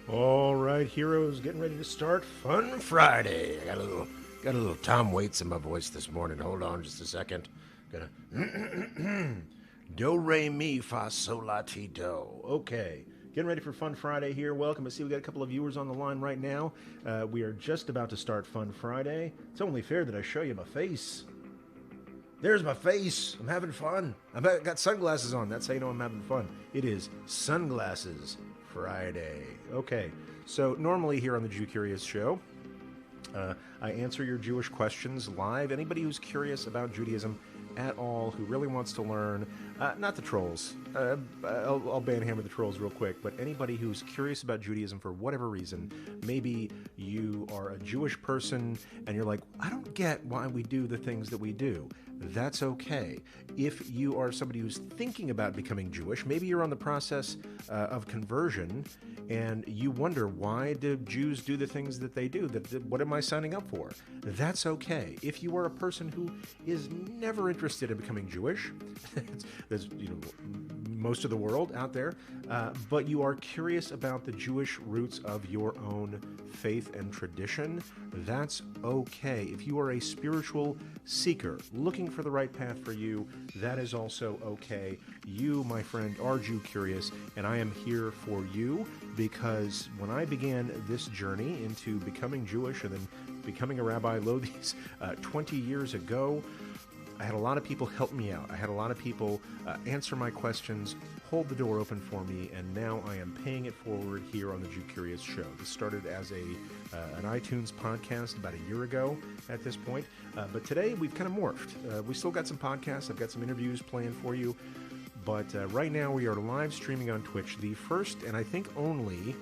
All right, heroes, getting ready to start Fun Friday. I got a little Tom Waits in my voice this morning. Hold on just a second. Gonna do re mi fa sol la ti do. Okay, getting ready for Fun Friday here. Welcome. I see we got a couple of viewers on the line right now. We are just about to start Fun Friday. It's only fair that I show you my face. There's my face. I'm having fun. I've got sunglasses on. That's how you know I'm having fun. It is Sunglasses Friday. Okay, so normally here on the Jewcurious show, I answer your Jewish questions live. Anybody who's curious about Judaism at all, who really wants to learn, not the trolls. I'll banhammer the trolls real quick, but anybody who's curious about Judaism for whatever reason, maybe you are a Jewish person and you're like, I don't get why we do the things that we do. That's okay. If you are somebody who's thinking about becoming Jewish, maybe you're on the process of conversion and you wonder, why do Jews do the things that they do? What am I signing up for? That's okay. If you are a person who is never interested in becoming Jewish, there's most of the world out there, but you are curious about the Jewish roots of your own faith and tradition, that's okay. If you are a spiritual seeker looking for the right path for you, that is also okay. You, my friend, are Jewcurious, and I am here for you because when I began this journey into becoming Jewish and then becoming a rabbi, lo, these 20 years ago, I had a lot of people help me out. I had a lot of people answer my questions, hold the door open for me, and now I am paying it forward here on the Jewcurious show. This started as an iTunes podcast about a year ago at this point, but today we've kind of morphed. We still got some podcasts. I've got some interviews planned for you, but right now we are live streaming on Twitch, the first and I think only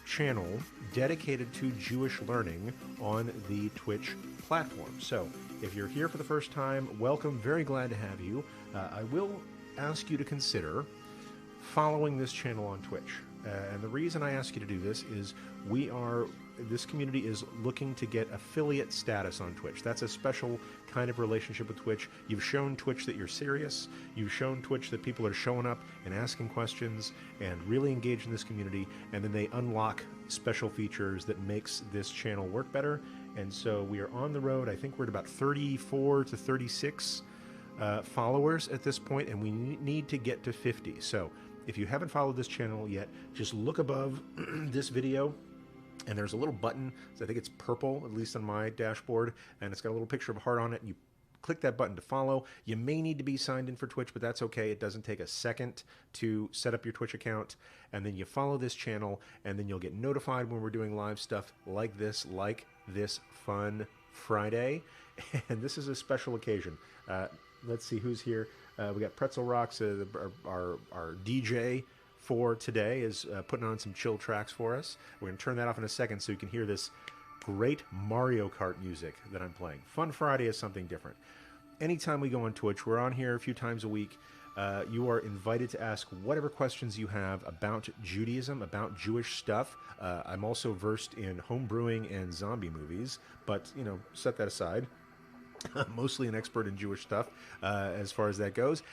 channel dedicated to Jewish learning on the Twitch platform. So if you're here for the first time, welcome. Very glad to have you. I will ask you to consider following this channel on Twitch. And the reason I ask you to do this is this community is looking to get affiliate status on Twitch. That's a special kind of relationship with Twitch. You've shown Twitch that you're serious. You've shown Twitch that people are showing up and asking questions and really engaged in this community. And then they unlock special features that makes this channel work better. And so we are on the road. I think we're at about 34 to 36 followers at this point, and we need to get to 50. So if you haven't followed this channel yet, just look above this video, and there's a little button. So I think it's purple, at least on my dashboard, and it's got a little picture of a heart on it. And you click that button to follow. You may need to be signed in for Twitch, but that's okay. It doesn't take a second to set up your Twitch account, and then you follow this channel, and then you'll get notified when we're doing live stuff like this Fun Friday. And this is a special occasion. Let's see who's here. We got Pretzel Rocks, our DJ for today, is putting on some chill tracks for us. We're going to turn that off in a second so you can hear this great Mario Kart music that I'm playing. Fun Friday is something different. Anytime we go on Twitch, we're on here a few times a week. You are invited to ask whatever questions you have about Judaism, about Jewish stuff. I'm also versed in home brewing and zombie movies, but, set that aside. I'm mostly an expert in Jewish stuff as far as that goes.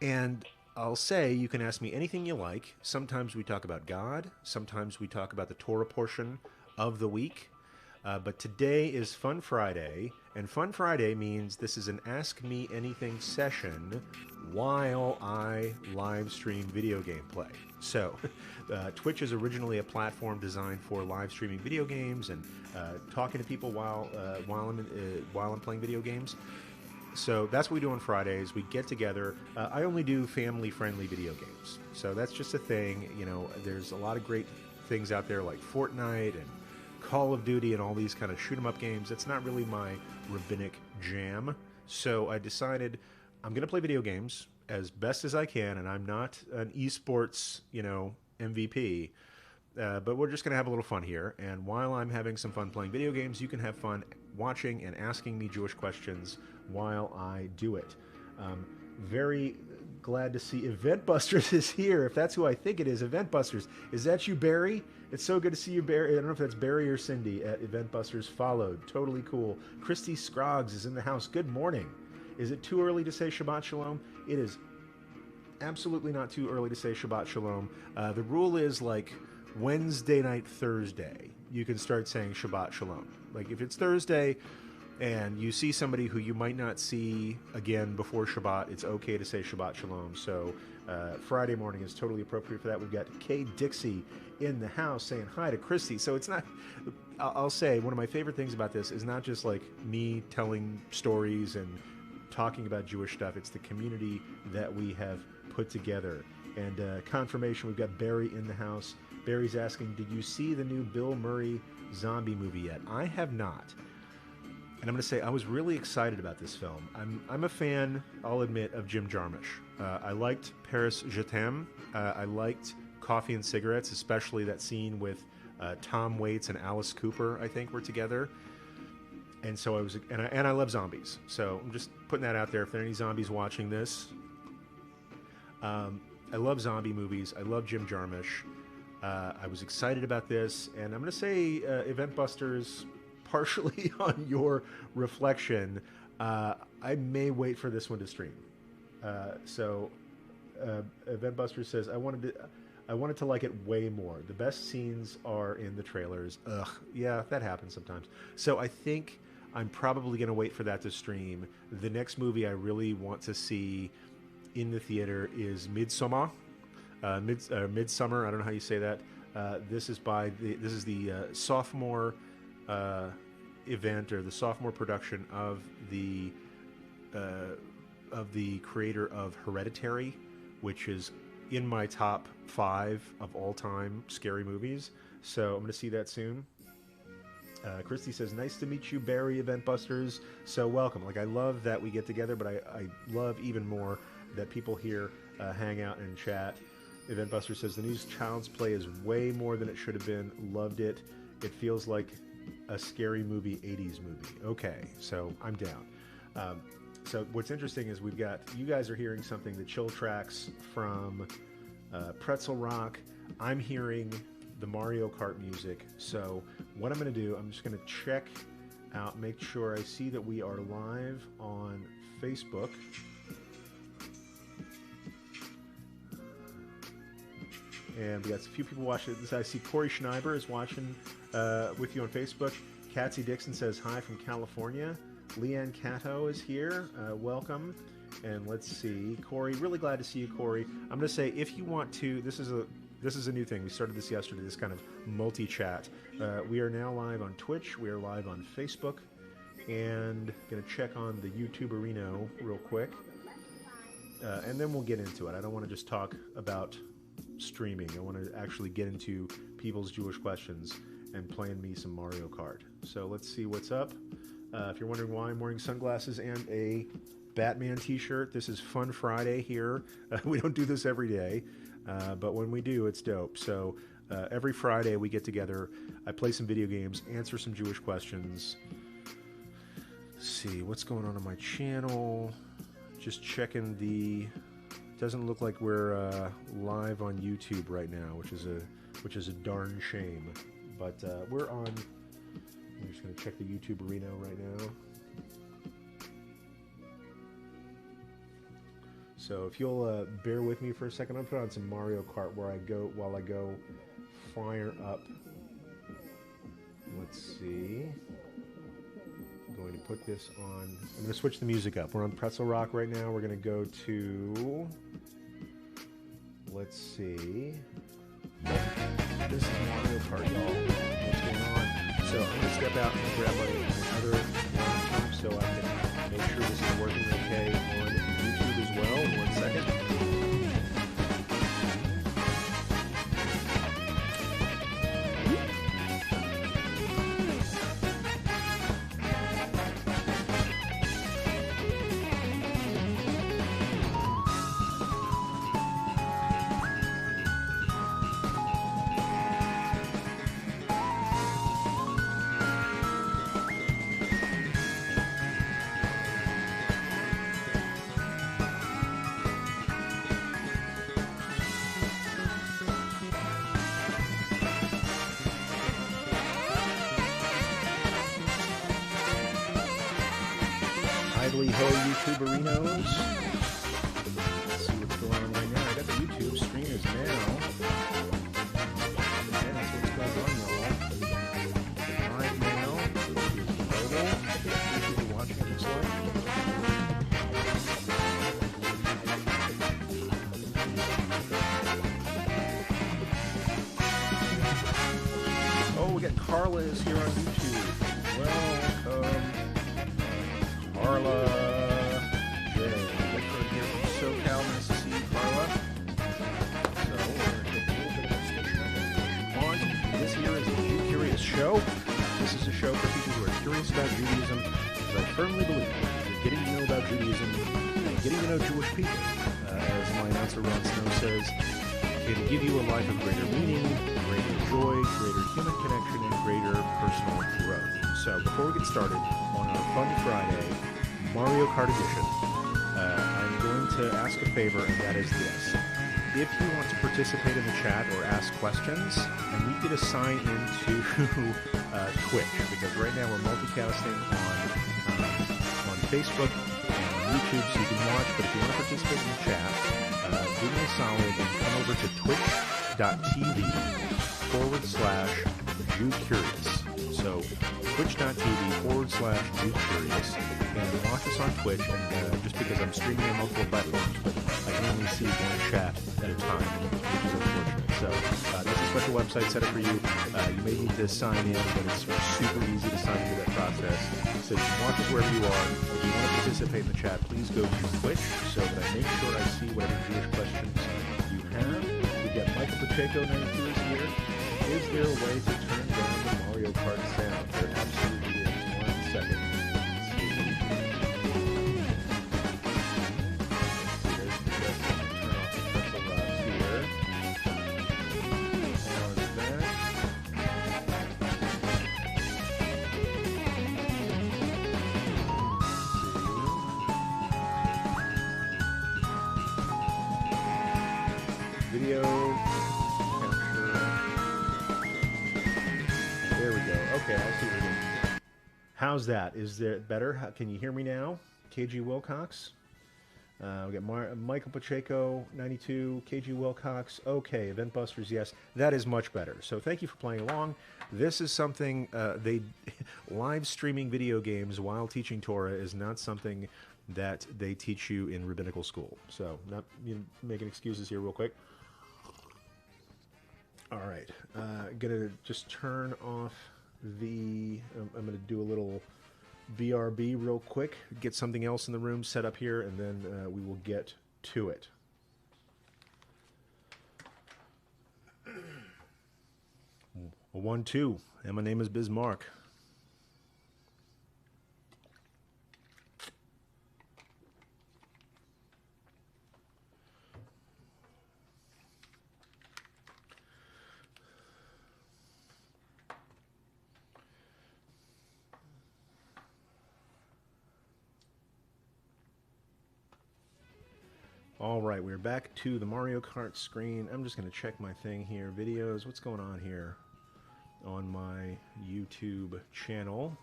And I'll say you can ask me anything you like. Sometimes we talk about God. Sometimes we talk about the Torah portion of the week. But today is Fun Friday, and Fun Friday means this is an Ask Me Anything session while I live stream video game play. So, Twitch is originally a platform designed for live streaming video games and talking to people while I'm playing video games. So that's what we do on Fridays. We get together. I only do family-friendly video games, so that's just a thing. There's a lot of great things out there like Fortnite and Call of Duty and all these kind of shoot-'em-up games. That's not really my rabbinic jam. So I decided I'm going to play video games as best as I can, and I'm not an esports, MVP. But we're just going to have a little fun here. And while I'm having some fun playing video games, you can have fun watching and asking me Jewish questions while I do it. Very glad to see Event Busters is here. If that's who I think it is, Event Busters. Is that you, Barry? It's so good to see you, Barry. I don't know if that's Barry or Cindy at Event Busters followed. Totally cool. Christy Scroggs is in the house. Good morning. Is it too early to say Shabbat Shalom? It is absolutely not too early to say Shabbat Shalom. The rule is Wednesday night, Thursday, you can start saying Shabbat Shalom. Like if it's Thursday and you see somebody who you might not see again before Shabbat, it's okay to say Shabbat Shalom. So Friday morning is totally appropriate for that. We've got Kay Dixie in the house saying hi to Christy. So it's not, I'll say one of my favorite things about this is not just like me telling stories and talking about Jewish stuff. It's the community that we have put together. And confirmation, we've got Barry in the house. Barry's asking, did you see the new Bill Murray zombie movie yet? I have not. And I'm going to say I was really excited about this film. I'm a fan, I'll admit, of Jim Jarmusch. I liked Paris Je t'aime. I liked Coffee and Cigarettes, especially that scene with Tom Waits and Alice Cooper, I think, were together. And so I was, and I love zombies. So I'm just putting that out there. If there are any zombies watching this, I love zombie movies. I love Jim Jarmusch. I was excited about this, and I'm going to say Event Busters, partially on your reflection, I may wait for this one to stream. So Event Busters says, I wanted to like it way more. The best scenes are in the trailers. Ugh, yeah, that happens sometimes. So I think I'm probably going to wait for that to stream. The next movie I really want to see in the theater is Midsummer. Midsummer. I don't know how you say that. This is the sophomore event, or the sophomore production of the creator of Hereditary, which is in my top 5 of all time scary movies. So I'm going to see that soon. Christy says, nice to meet you, Barry, Event Busters. So welcome. Like, I love that we get together, but I love even more that people here hang out and chat. Event Buster says, the new Child's Play is way more than it should have been. Loved it. It feels like a scary movie, 80s movie. Okay, so I'm down. So what's interesting is we've got, you guys are hearing something, the chill tracks from Pretzel Rock. I'm hearing the Mario Kart music. So what I'm going to do, I'm just going to check out, make sure I see that we are live on Facebook. And we got a few people watching this. I see Corey Schneiber is watching with you on Facebook. Katsy Dixon says hi from California. Leanne Cato is here. Welcome. And let's see, Corey. Really glad to see you, Corey. I'm going to say, if you want to, this is a new thing. We started this yesterday. This kind of multi-chat. We are now live on Twitch. We are live on Facebook, and going to check on the YouTuberino real quick, and then we'll get into it. I don't want to just talk about streaming. I want to actually get into people's Jewish questions and playing me some Mario Kart. So let's see what's up. If you're wondering why I'm wearing sunglasses and a Batman t-shirt, this is Fun Friday here. We don't do this every day, but when we do, it's dope. So every Friday we get together, I play some video games, answer some Jewish questions. Let's see what's going on my channel. Just checking the... Doesn't look like we're live on YouTube right now, which is a darn shame. But we're on. I'm just going to check the YouTuberino right now. So if you'll bear with me for a second, I'm putting on some Mario Kart while I go fire up. Let's see. I'm going to put this on. I'm going to switch the music up. We're on Pretzel Rock right now. We're going to go to. Let's see. This is Mario Kart, y'all. What's going on? So I'm going to step out and grab my other laptop so I can make sure this is working okay on YouTube as well. 1 second. Idly ho, YouTuberinos. Let's see what's going on right now. I got the YouTube stream is now. we got Carla is here on YouTube. Welcome, Carla. Jay, Victor here from SoCal. Nice to see you, Carla. So we're going to take a little bit of a station pause. This here is a Jewcurious show. This is a show for people who are curious about Judaism, because I firmly believe that getting to know about Judaism and getting to know Jewish people, as my announcer Ron Snow says, can give you a life of greater meaning, greater joy, greater human connection, and greater personal growth. So before we get started on our Fun Friday Mario Kart edition, I'm going to ask a favor, and that is this. If you want to participate in the chat or ask questions, I need you to sign into Twitch, because right now we're multicasting on Facebook and on YouTube, so you can watch. But if you want to participate in the chat, do me a solid and come over to twitch.tv/Jewcurious. So twitch.tv/Jewcurious, and watch us on Twitch. And just because I'm streaming on multiple platforms, but I can only see one chat at a time, which is unfortunate. So that's a special website set up for you. You may need to sign in, but it's super easy to sign into that process. So you can watch us wherever you are. If you want to participate in the chat, please go to Twitch so that I make sure I see whatever Jewish questions you have. We've got Michael Pacheco, 92 is here. Is there a way to turn down the Mario Kart sound? There absolutely is. 1 second. Let's see. There's the best time to turn off the pretzel rods here. How's that? Video capture. There we go. Okay, I see what we're doing. How's that? Is there better? Can you hear me now? KG Wilcox. We got Michael Pacheco, 92. KG Wilcox. Okay, Event Busters. Yes, that is much better. So thank you for playing along. This is something live streaming video games while teaching Torah is not something that they teach you in rabbinical school. So not making excuses here real quick. All right, gonna just turn off the. I'm gonna do a little BRB real quick, get something else in the room set up here, and then we will get to it. A 1-2, and my name is Bismarck. All right, we're back to the Mario Kart screen. I'm just going to check my thing here. Videos, what's going on here on my YouTube channel?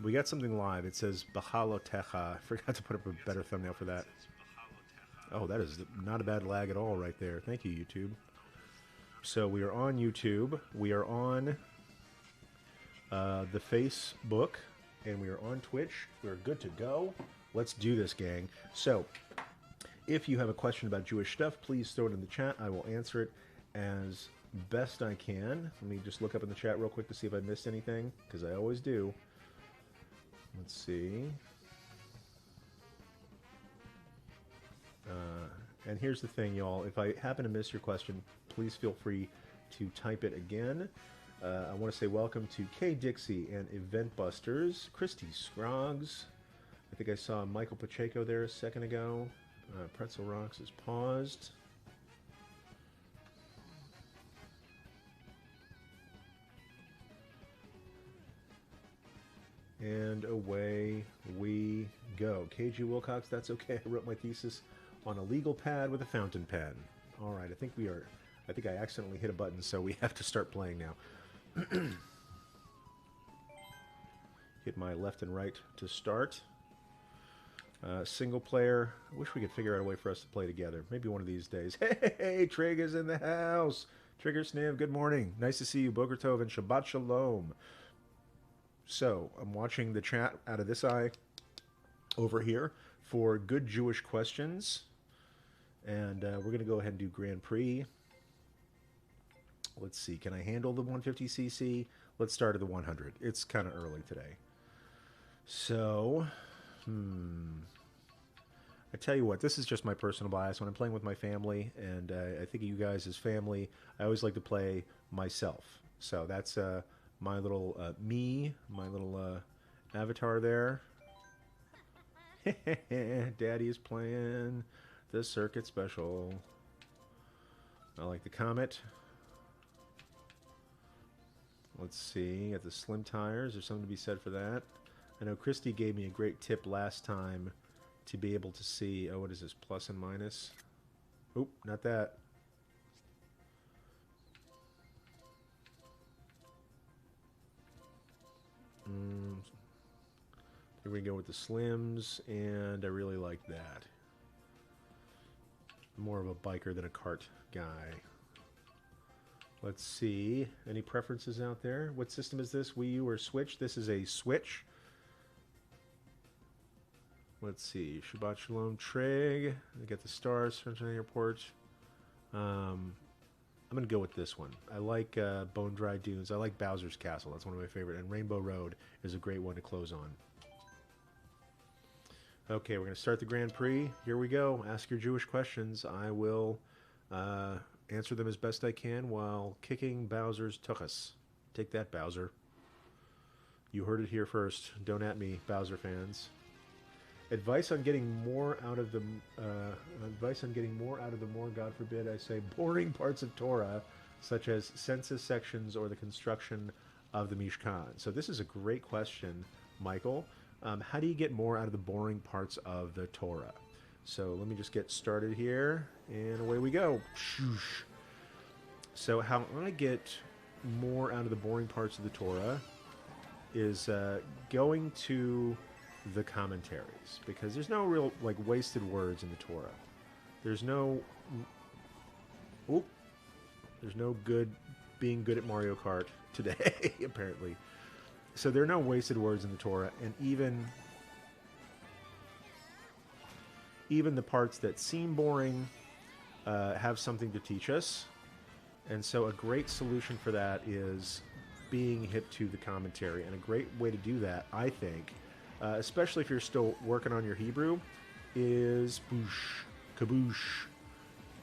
We got something live. It says Bahalotecha. I forgot to put up a better thumbnail for that. Oh, that is not a bad lag at all right there. Thank you, YouTube. So we are on YouTube. We are on the Facebook, and we are on Twitch. We're good to go. Let's do this, gang. So if you have a question about Jewish stuff, please throw it in the chat. I will answer it as best I can. Let me just look up in the chat real quick to see if I missed anything, because I always do. Let's see. And here's the thing, y'all. If I happen to miss your question, please feel free to type it again. I want to say welcome to Kay Dixie and Event Busters, Christy Scroggs. I think I saw Michael Pacheco there a second ago. Pretzel Rocks is paused. And away we go. KG Wilcox, that's okay. I wrote my thesis on a legal pad with a fountain pen. All right, I think I accidentally hit a button, so we have to start playing now. Hit my left and right to start. Single player. I wish we could figure out a way for us to play together. Maybe one of these days. Hey, Trig is in the house. Trigger Sniv, good morning. Nice to see you. Boker Tov and Shabbat Shalom. So, I'm watching the chat out of this eye over here for good Jewish questions. And we're going to go ahead and do Grand Prix. Let's see, can I handle the 150cc? Let's start at the 100. It's kind of early today. So, I tell you what, this is just my personal bias. When I'm playing with my family, and I think of you guys as family, I always like to play myself. So that's my little my little avatar there. Daddy is playing the circuit special. I like the Comet. Let's see, got the slim tires. There's something to be said for that. I know Christy gave me a great tip last time to be able to see, oh, what is this, plus and minus? Oop, not that. Here we go with the slims, and I really like that. More of a biker than a kart guy. Let's see, any preferences out there? What system is this, Wii U or Switch? This is a Switch. Let's see, Shabbat Shalom Trig. I got the stars, Sunshine Airport. I'm going to go with this one. I like Bone Dry Dunes. I like Bowser's Castle. That's one of my favorite. And Rainbow Road is a great one to close on. Okay, we're going to start the Grand Prix. Here we go. Ask your Jewish questions. I will answer them as best I can while kicking Bowser's tuchus. Take that, Bowser. You heard it here first. Don't at me, Bowser fans. Advice on getting more out of the more, God forbid, I say, boring parts of Torah, such as census sections or the construction of the Mishkan. So this is a great question, Michael. How do you get more out of the boring parts of the Torah? So let me just get started here, and away we go. So how I'm going to get more out of the boring parts of the Torah is going to the commentaries, because there's no real like wasted words in the Torah. There's no being good at Mario Kart today apparently. So there are no wasted words in the Torah, and even the parts that seem boring have something to teach us. And so a great solution for that is being hip to the commentary, and a great way to do that, I think, especially if you're still working on your Hebrew, is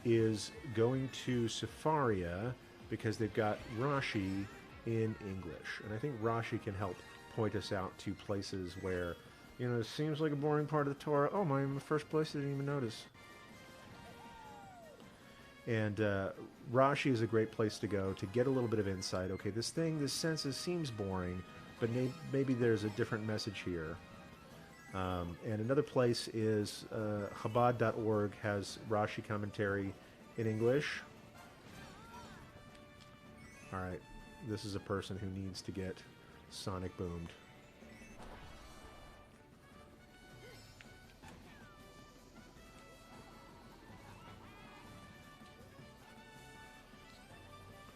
is going to Safaria, because they've got Rashi in English. And I think Rashi can help point us out to places where, you know, it seems like a boring part of the Torah. Oh, I'm in the first place, I didn't even notice. And Rashi is a great place to go to get a little bit of insight. Okay, this census seems boring, but maybe there's a different message here. And another place is Chabad.org has Rashi commentary in English. All right, this is a person who needs to get sonic boomed.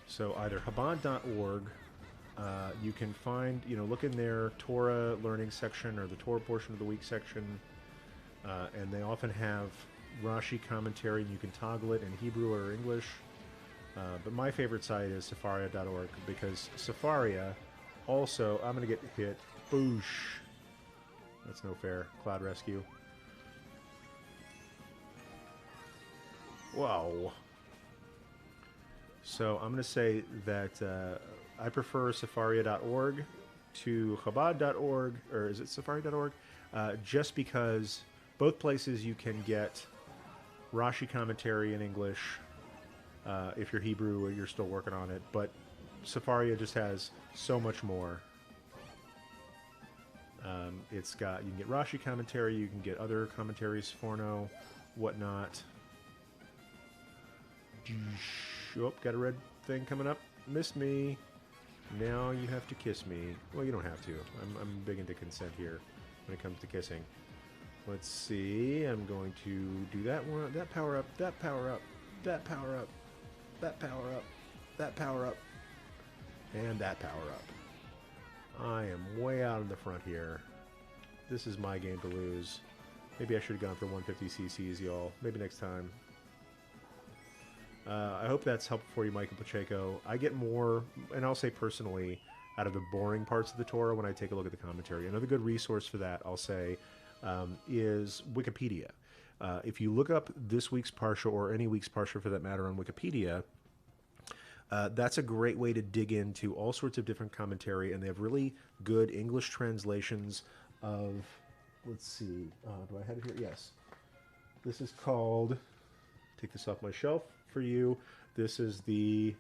So either Chabad.org, you can find, look in their Torah learning section or the Torah portion of the week section, and they often have Rashi commentary, and you can toggle it in Hebrew or English. But my favorite site is Safaria.org, because Safaria also, I'm going to get hit. Boosh. That's no fair. Cloud Rescue. Wow. So I'm going to say that I prefer Safaria.org to Chabad.org, or is it Safari.org? Just because both places you can get Rashi commentary in English if you're Hebrew or you're still working on it, but Safaria just has so much more. You can get Rashi commentary, you can get other commentaries, Forno, whatnot. Oh, got a red thing coming up. Missed me. Now you have to kiss me. Well, you don't have to. I'm big into consent here when it comes to kissing. Let's see. I'm going to do that one. That power up. That power up. That power up. That power up. That power up. And that power up. I am way out in the front here. This is my game to lose. Maybe I should have gone for 150 cc's, y'all. Maybe next time. I hope that's helpful for you, Michael Pacheco. I get more, and I'll say personally, out of the boring parts of the Torah when I take a look at the commentary. Another good resource for that, I'll say, is Wikipedia. If you look up this week's Parsha, or any week's Parsha for that matter, on Wikipedia, that's a great way to dig into all sorts of different commentary, and they have really good English translations of, let's see, do I have it here? Yes. This is called, take this off my shelf for you, this is the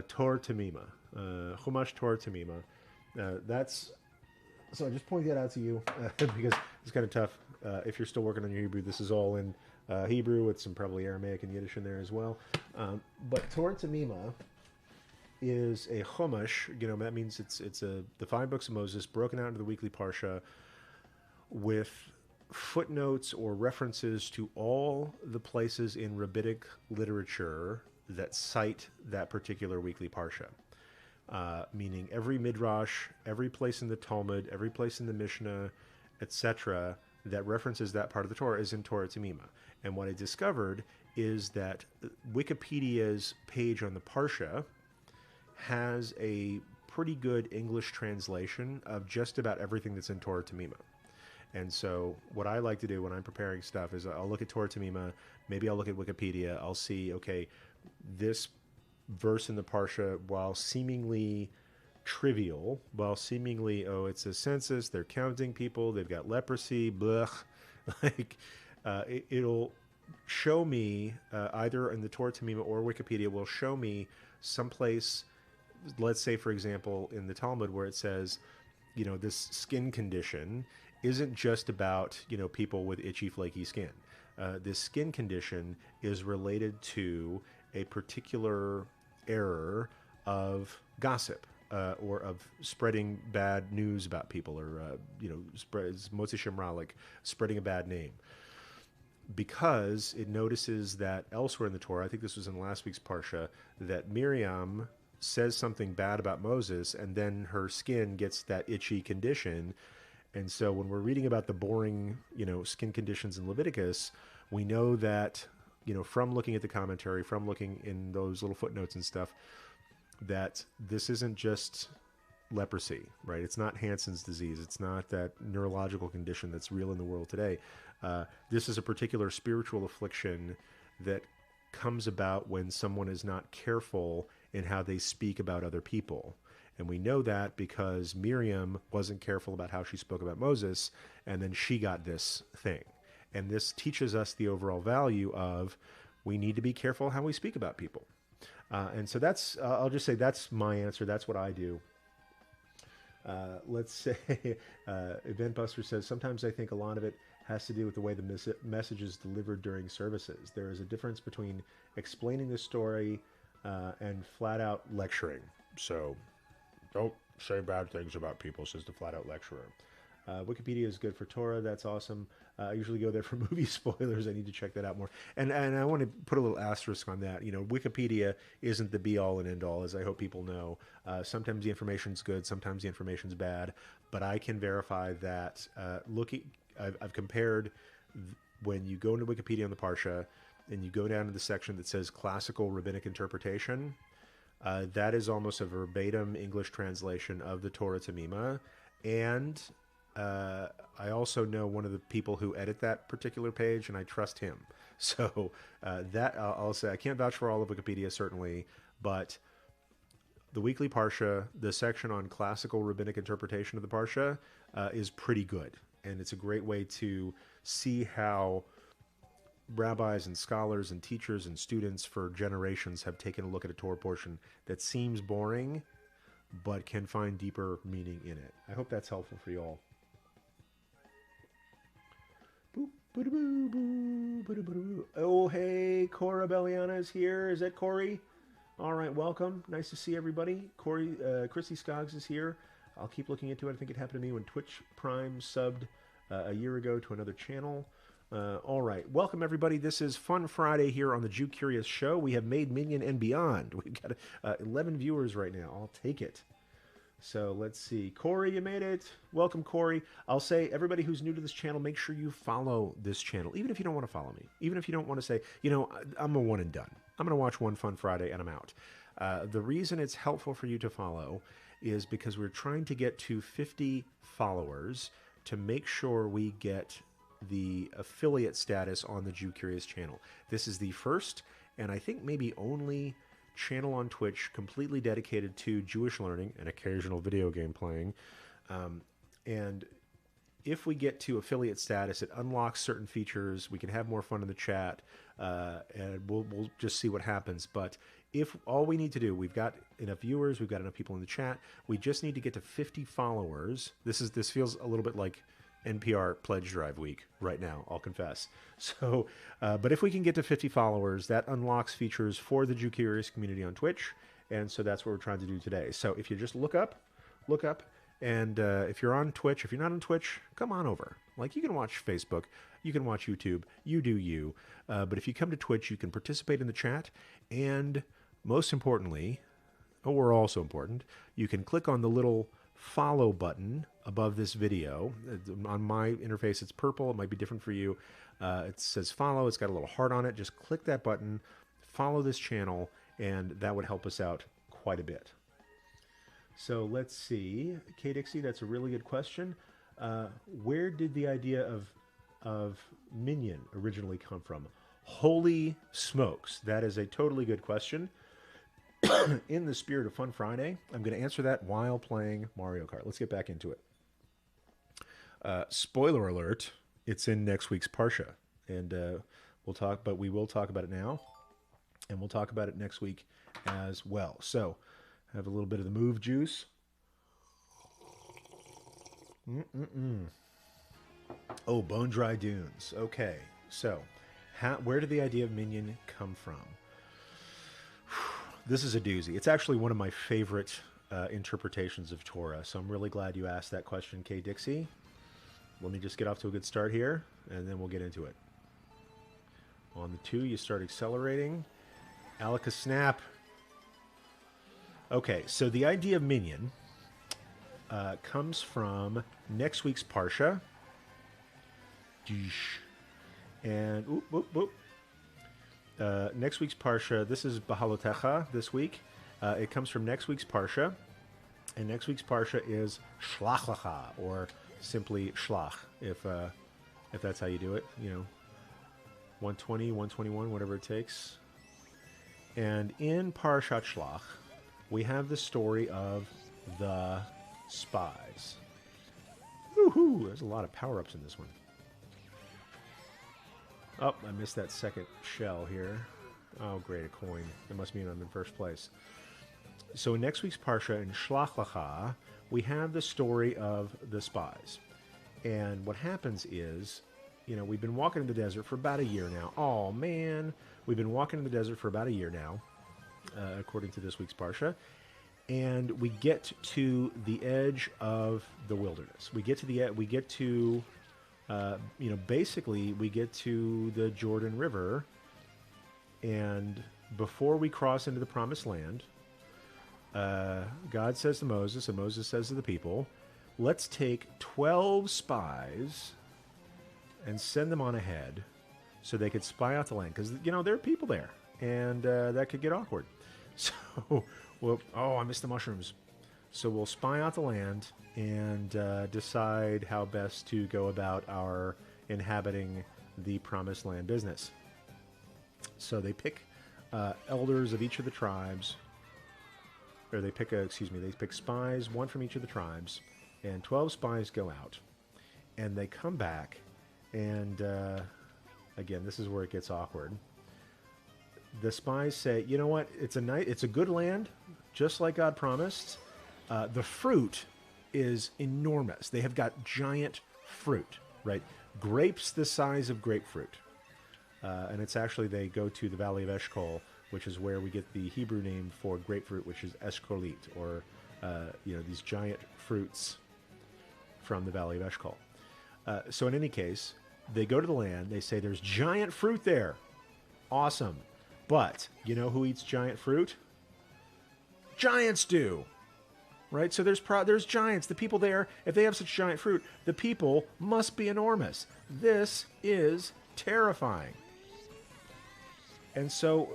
Torah Tamima, Chumash Torah Tamima. So I just pointed that out to you because it's kind of tough if you're still working on your Hebrew. This is all in Hebrew with some probably Aramaic and Yiddish in there as well. But Torah Tamima is a Chumash. That means it's the 5 books of Moses broken out into the weekly Parsha with footnotes or references to all the places in rabbinic literature that cite that particular weekly Parsha. Meaning every midrash, every place in the Talmud, every place in the Mishnah, etc., that references that part of the Torah is in Torah Tamima. And what I discovered is that Wikipedia's page on the Parsha has a pretty good English translation of just about everything that's in Torah Tamima. And so what I like to do when I'm preparing stuff is I'll look at Torah Tamima, maybe I'll look at Wikipedia, I'll see, okay, this verse in the Parsha, while seemingly trivial, while seemingly, oh, it's a census, they're counting people, they've got leprosy, blech, like, it'll show me, either in the Torah Tamima or Wikipedia, will show me someplace, let's say, for example, in the Talmud where it says, this skin condition isn't just about, people with itchy, flaky skin. This skin condition is related to a particular error of gossip or of spreading bad news about people, or Motzi Shemra, like spreading a bad name. Because it notices that elsewhere in the Torah, I think this was in last week's Parsha, that Miriam says something bad about Moses, and then her skin gets that itchy condition. And so when we're reading about the boring, skin conditions in Leviticus, we know that, from looking at the commentary, from looking in those little footnotes and stuff, that this isn't just leprosy, right? It's not Hansen's disease. It's not that neurological condition that's real in the world today. This is a particular spiritual affliction that comes about when someone is not careful in how they speak about other people. And we know that because Miriam wasn't careful about how she spoke about Moses, and then she got this thing. And this teaches us the overall value of we need to be careful how we speak about people. And so that's, I'll just say that's my answer. That's what I do. Let's say, Event Buster says, sometimes I think a lot of it has to do with the way the message is delivered during services. There is a difference between explaining the story and flat out lecturing. So don't say bad things about people, says the flat out lecturer. Wikipedia is good for Torah. That's awesome. I usually go there for movie spoilers. I need to check that out more. And I want to put a little asterisk on that. Wikipedia isn't the be all and end all, as I hope people know. Sometimes the information's good, sometimes the information's bad. But I can verify that I've compared when you go into Wikipedia on the Parsha and you go down to the section that says classical rabbinic interpretation, that is almost a verbatim English translation of the Torah Tamima. And I also know one of the people who edit that particular page, and I trust him. So that I'll say, I can't vouch for all of Wikipedia, certainly, but the weekly Parsha, the section on classical rabbinic interpretation of the Parsha, is pretty good. And it's a great way to see how rabbis and scholars and teachers and students for generations have taken a look at a Torah portion that seems boring, but can find deeper meaning in it. I hope that's helpful for you all. Oh, hey, Cora Belliana is here. Is that Corey? All right, welcome. Nice to see everybody. Corey, Chrissy Skoggs is here. I'll keep looking into it. I think it happened to me when Twitch Prime subbed a year ago to another channel. All right, welcome everybody. This is Fun Friday here on the Jewcurious show. We have made Minion and beyond. We've got 11 viewers right now. I'll take it. So let's see. Corey, you made it. Welcome, Corey. I'll say, everybody who's new to this channel, make sure you follow this channel, even if you don't want to follow me. Even if you don't want to say, I'm a one and done. I'm going to watch one Fun Friday and I'm out. The reason it's helpful for you to follow is because we're trying to get to 50 followers to make sure we get the affiliate status on the Jewcurious channel. This is the first, and I think maybe only, channel on Twitch completely dedicated to Jewish learning and occasional video game playing. And if we get to affiliate status, it unlocks certain features. We can have more fun in the chat, and we'll just see what happens. But if all we need to do, we've got enough viewers, we've got enough people in the chat, we just need to get to 50 followers. This feels a little bit like NPR pledge drive week right now, I'll confess. So, but if we can get to 50 followers, that unlocks features for the Jewcurious community on Twitch, and so that's what we're trying to do today. So if you just look up, and if you're on Twitch, if you're not on Twitch, come on over. Like, you can watch Facebook, you can watch YouTube, you do you. But if you come to Twitch, you can participate in the chat, and most importantly, or also important, you can click on the little follow button above this video. On my interface, it's purple. It might be different for you. It says follow. It's got a little heart on it. Just click that button, follow this channel, and that would help us out quite a bit. So let's see. K. Dixie, that's a really good question. Where did the idea of Minion originally come from? Holy smokes. That is a totally good question. In the spirit of Fun Friday, I'm going to answer that while playing Mario Kart. Let's get back into it. Spoiler alert, it's in next week's Parsha. And we will talk about it now. And we'll talk about it next week as well. So, have a little bit of the move juice. Oh, Bone Dry Dunes. Okay, so where did the idea of Minion come from? This is a doozy. It's actually one of my favorite interpretations of Torah, so I'm really glad you asked that question, K. Dixie. Let me just get off to a good start here, and then we'll get into it. On the 2, you start accelerating. Alaka snap. Okay, so the idea of Minion comes from next week's Parsha. And next week's Parsha, this is Bahalotecha this week. It comes from next week's Parsha. And next week's Parsha is Shlach Lacha, or simply Shlach, if that's how you do it. You know, 120, 121, whatever it takes. And in Parashat Shlach, we have the story of the spies. Woohoo! There's a lot of power-ups in this one. Oh, I missed that second shell here. Oh, great, a coin. It must mean I'm in first place. So in next week's Parsha, in Shlach Lacha, we have the story of the spies. And what happens is, you know, we've been walking in the desert for about a year now. Oh, man. We've been walking in the desert for about a year now, according to this week's Parsha. And we get to the edge of the wilderness. We get to basically we get to the Jordan River. And before we cross into the Promised Land, God says to Moses, and Moses says to the people, let's take 12 spies and send them on ahead so they could spy out the land. Because, you know, there are people there, and that could get awkward. So, I missed the mushrooms. So we'll spy out the land and decide how best to go about our inhabiting the Promised Land business. So they pick elders of each of the tribes, or they pick spies, one from each of the tribes, and 12 spies go out, and they come back, and again, this is where it gets awkward. The spies say, you know what, it's a good land, just like God promised. The fruit is enormous. They have got giant fruit, right? Grapes the size of grapefruit. And it's actually, they go to the Valley of Eshcol, which is where we get the Hebrew name for grapefruit, which is Eshkolit, or, these giant fruits from the Valley of Eshcol. So in any case, they go to the land, they say there's giant fruit there. Awesome. But you know who eats giant fruit? Giants do. Right? So there's giants. The people there, if they have such giant fruit, the people must be enormous. This is terrifying. And so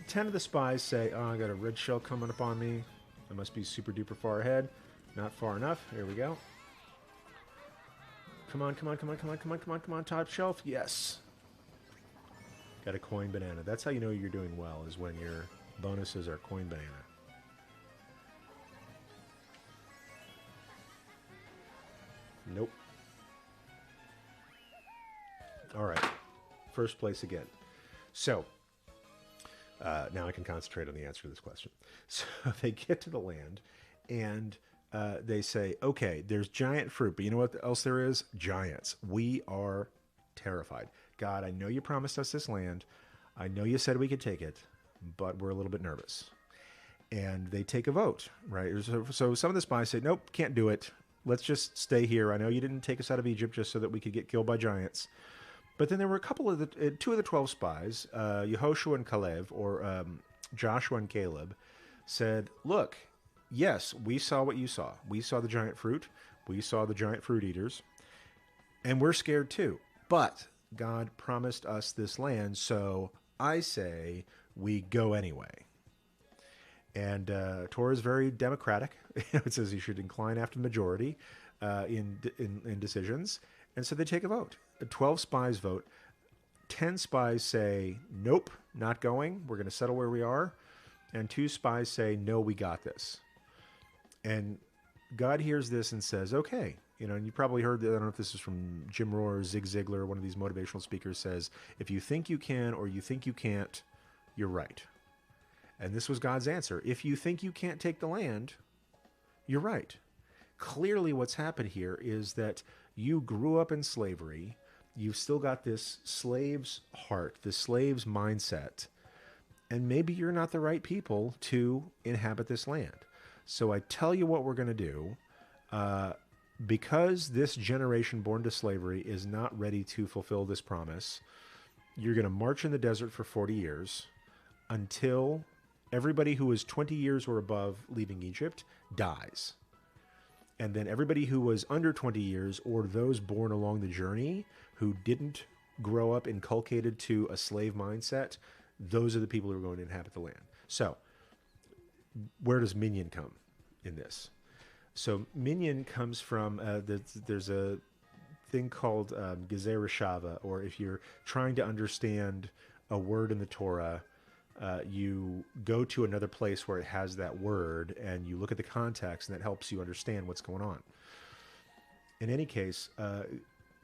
10 of the spies say, oh, I got a red shell coming up on me. I must be super duper far ahead. Not far enough. Here we go. Come on, come on, come on, come on, come on, come on, come on, top shelf. Yes. Got a coin banana. That's how you know you're doing well, is when your bonuses are coin banana. Nope. All right. First place again. So, now I can concentrate on the answer to this question. So they get to the land, and they say, okay, there's giant fruit, but you know what else there is? Giants. We are terrified. God, I know you promised us this land. I know you said we could take it, but we're a little bit nervous. And they take a vote, right? So some of the spies say, nope, can't do it. Let's just stay here. I know you didn't take us out of Egypt just so that we could get killed by giants. But then there were a couple of two of the 12 spies, Yehoshua and Caleb, or Joshua and Caleb, said, look, yes, we saw what you saw. We saw the giant fruit. We saw the giant fruit eaters. And we're scared too. But God promised us this land, so I say we go anyway. And Torah is very democratic. It says you should incline after the majority in decisions. And so they take a vote. 12 spies vote. 10 spies say, nope, not going. We're going to settle where we are. And 2 spies say, no, we got this. And God hears this and says, okay. You know, and you probably heard that, I don't know if this is from Jim Rohn or Zig Ziglar, one of these motivational speakers, says, if you think you can or you think you can't, you're right. And this was God's answer. If you think you can't take the land, you're right. Clearly what's happened here is that you grew up in slavery. You've still got this slave's heart, this slave's mindset, and maybe you're not the right people to inhabit this land. So I tell you what we're going to do. Because this generation born to slavery is not ready to fulfill this promise, you're going to march in the desert for 40 years until everybody who is 20 years or above leaving Egypt dies. And then everybody who was under 20 years or those born along the journey who didn't grow up inculcated to a slave mindset, those are the people who are going to inhabit the land. So where does minyan come in this? So minyan comes from, there's a thing called Gezerah Shava, or if you're trying to understand a word in the Torah, you go to another place where it has that word and you look at the context, and that helps you understand what's going on. In any case,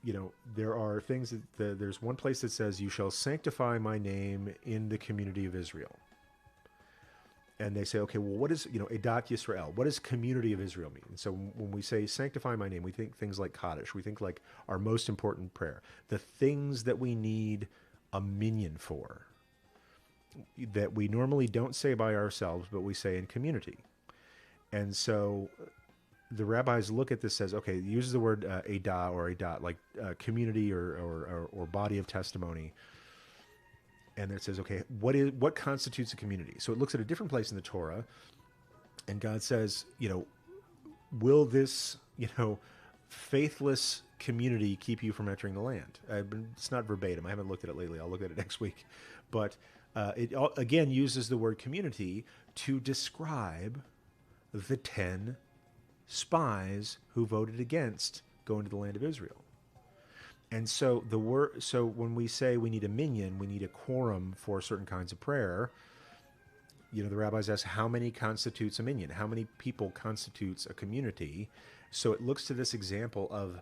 you know, there are things that there's one place that says, you shall sanctify my name in the community of Israel. And they say, okay, well, what is, you know, Edat Yisrael? What does community of Israel mean? And so when we say sanctify my name, we think things like Kaddish. We think like our most important prayer. The things that we need a minyan for, that we normally don't say by ourselves, but we say in community. And so the rabbis look at this as, okay, it uses the word Edah or Edat, like community or body of testimony. And it says, okay, what constitutes a community? So it looks at a different place in the Torah, and God says, you know, will this, you know, faithless community keep you from entering the land? It's not verbatim. I haven't looked at it lately. I'll look at it next week. But it again uses the word community to describe the 10 spies who voted against going to the land of Israel. And so so when we say we need a minyan, we need a quorum for certain kinds of prayer, you know, the rabbis ask, how many constitutes a minyan? How many people constitutes a community? So it looks to this example of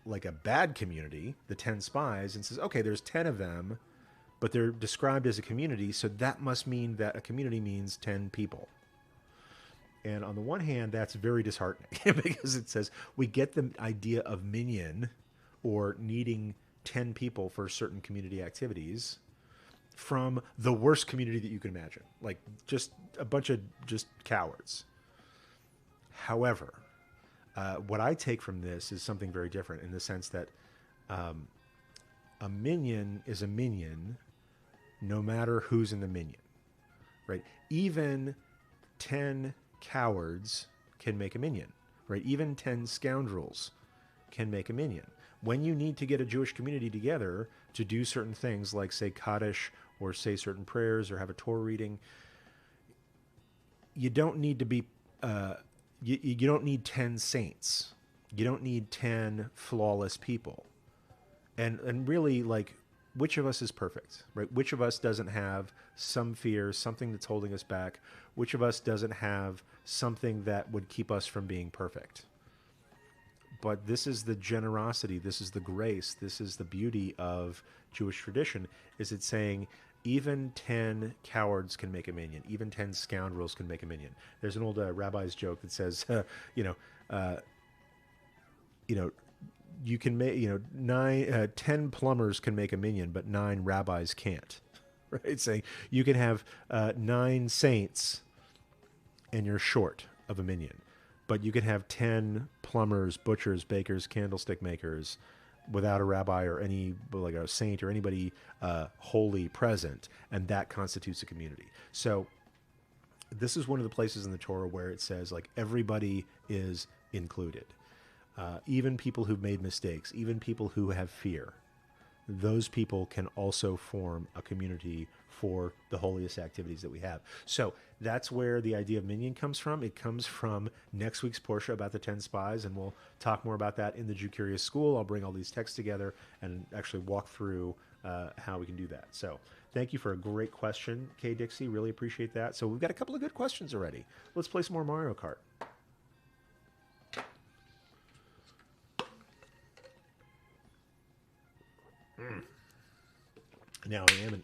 like a bad community, the 10 spies, and says, okay, there's 10 of them, but they're described as a community, so that must mean that a community means 10 people. And on the one hand, that's very disheartening because it says we get the idea of minyan, or needing 10 people for certain community activities, from the worst community that you can imagine. Like just a bunch of just cowards. However, what I take from this is something very different, in the sense that a minyan is a minyan no matter who's in the minyan, right? Even 10 cowards can make a minyan, right? Even 10 scoundrels can make a minyan. When you need to get a Jewish community together to do certain things like, say, Kaddish or say certain prayers or have a Torah reading, you don't need to be, you don't need 10 saints. You don't need 10 flawless people. And really, like, which of us is perfect, right? Which of us doesn't have some fear, something that's holding us back? Which of us doesn't have something that would keep us from being perfect? But this is the generosity, this is the grace, this is the beauty of Jewish tradition, is it saying even 10 cowards can make a minion, even 10 scoundrels can make a minion. There's an old rabbi's joke that says, you can make, 10 plumbers can make a minion, but 9 rabbis can't. Right? Saying you can have 9 saints and you're short of a minion, but you can have 10 plumbers, butchers, bakers, candlestick makers without a rabbi or any, like a saint or anybody holy present, and that constitutes a community. So this is one of the places in the Torah where it says, like, everybody is included. Even people who've made mistakes, even people who have fear, those people can also form a community for the holiest activities that we have. So that's where the idea of minion comes from. It comes from next week's Portia about the 10 spies, and we'll talk more about that in the Jewcurious school. I'll bring all these texts together and actually walk through how we can do that. So thank you for a great question, Kay Dixie. Really appreciate that. So we've got a couple of good questions already. Let's play some more Mario Kart. Now I am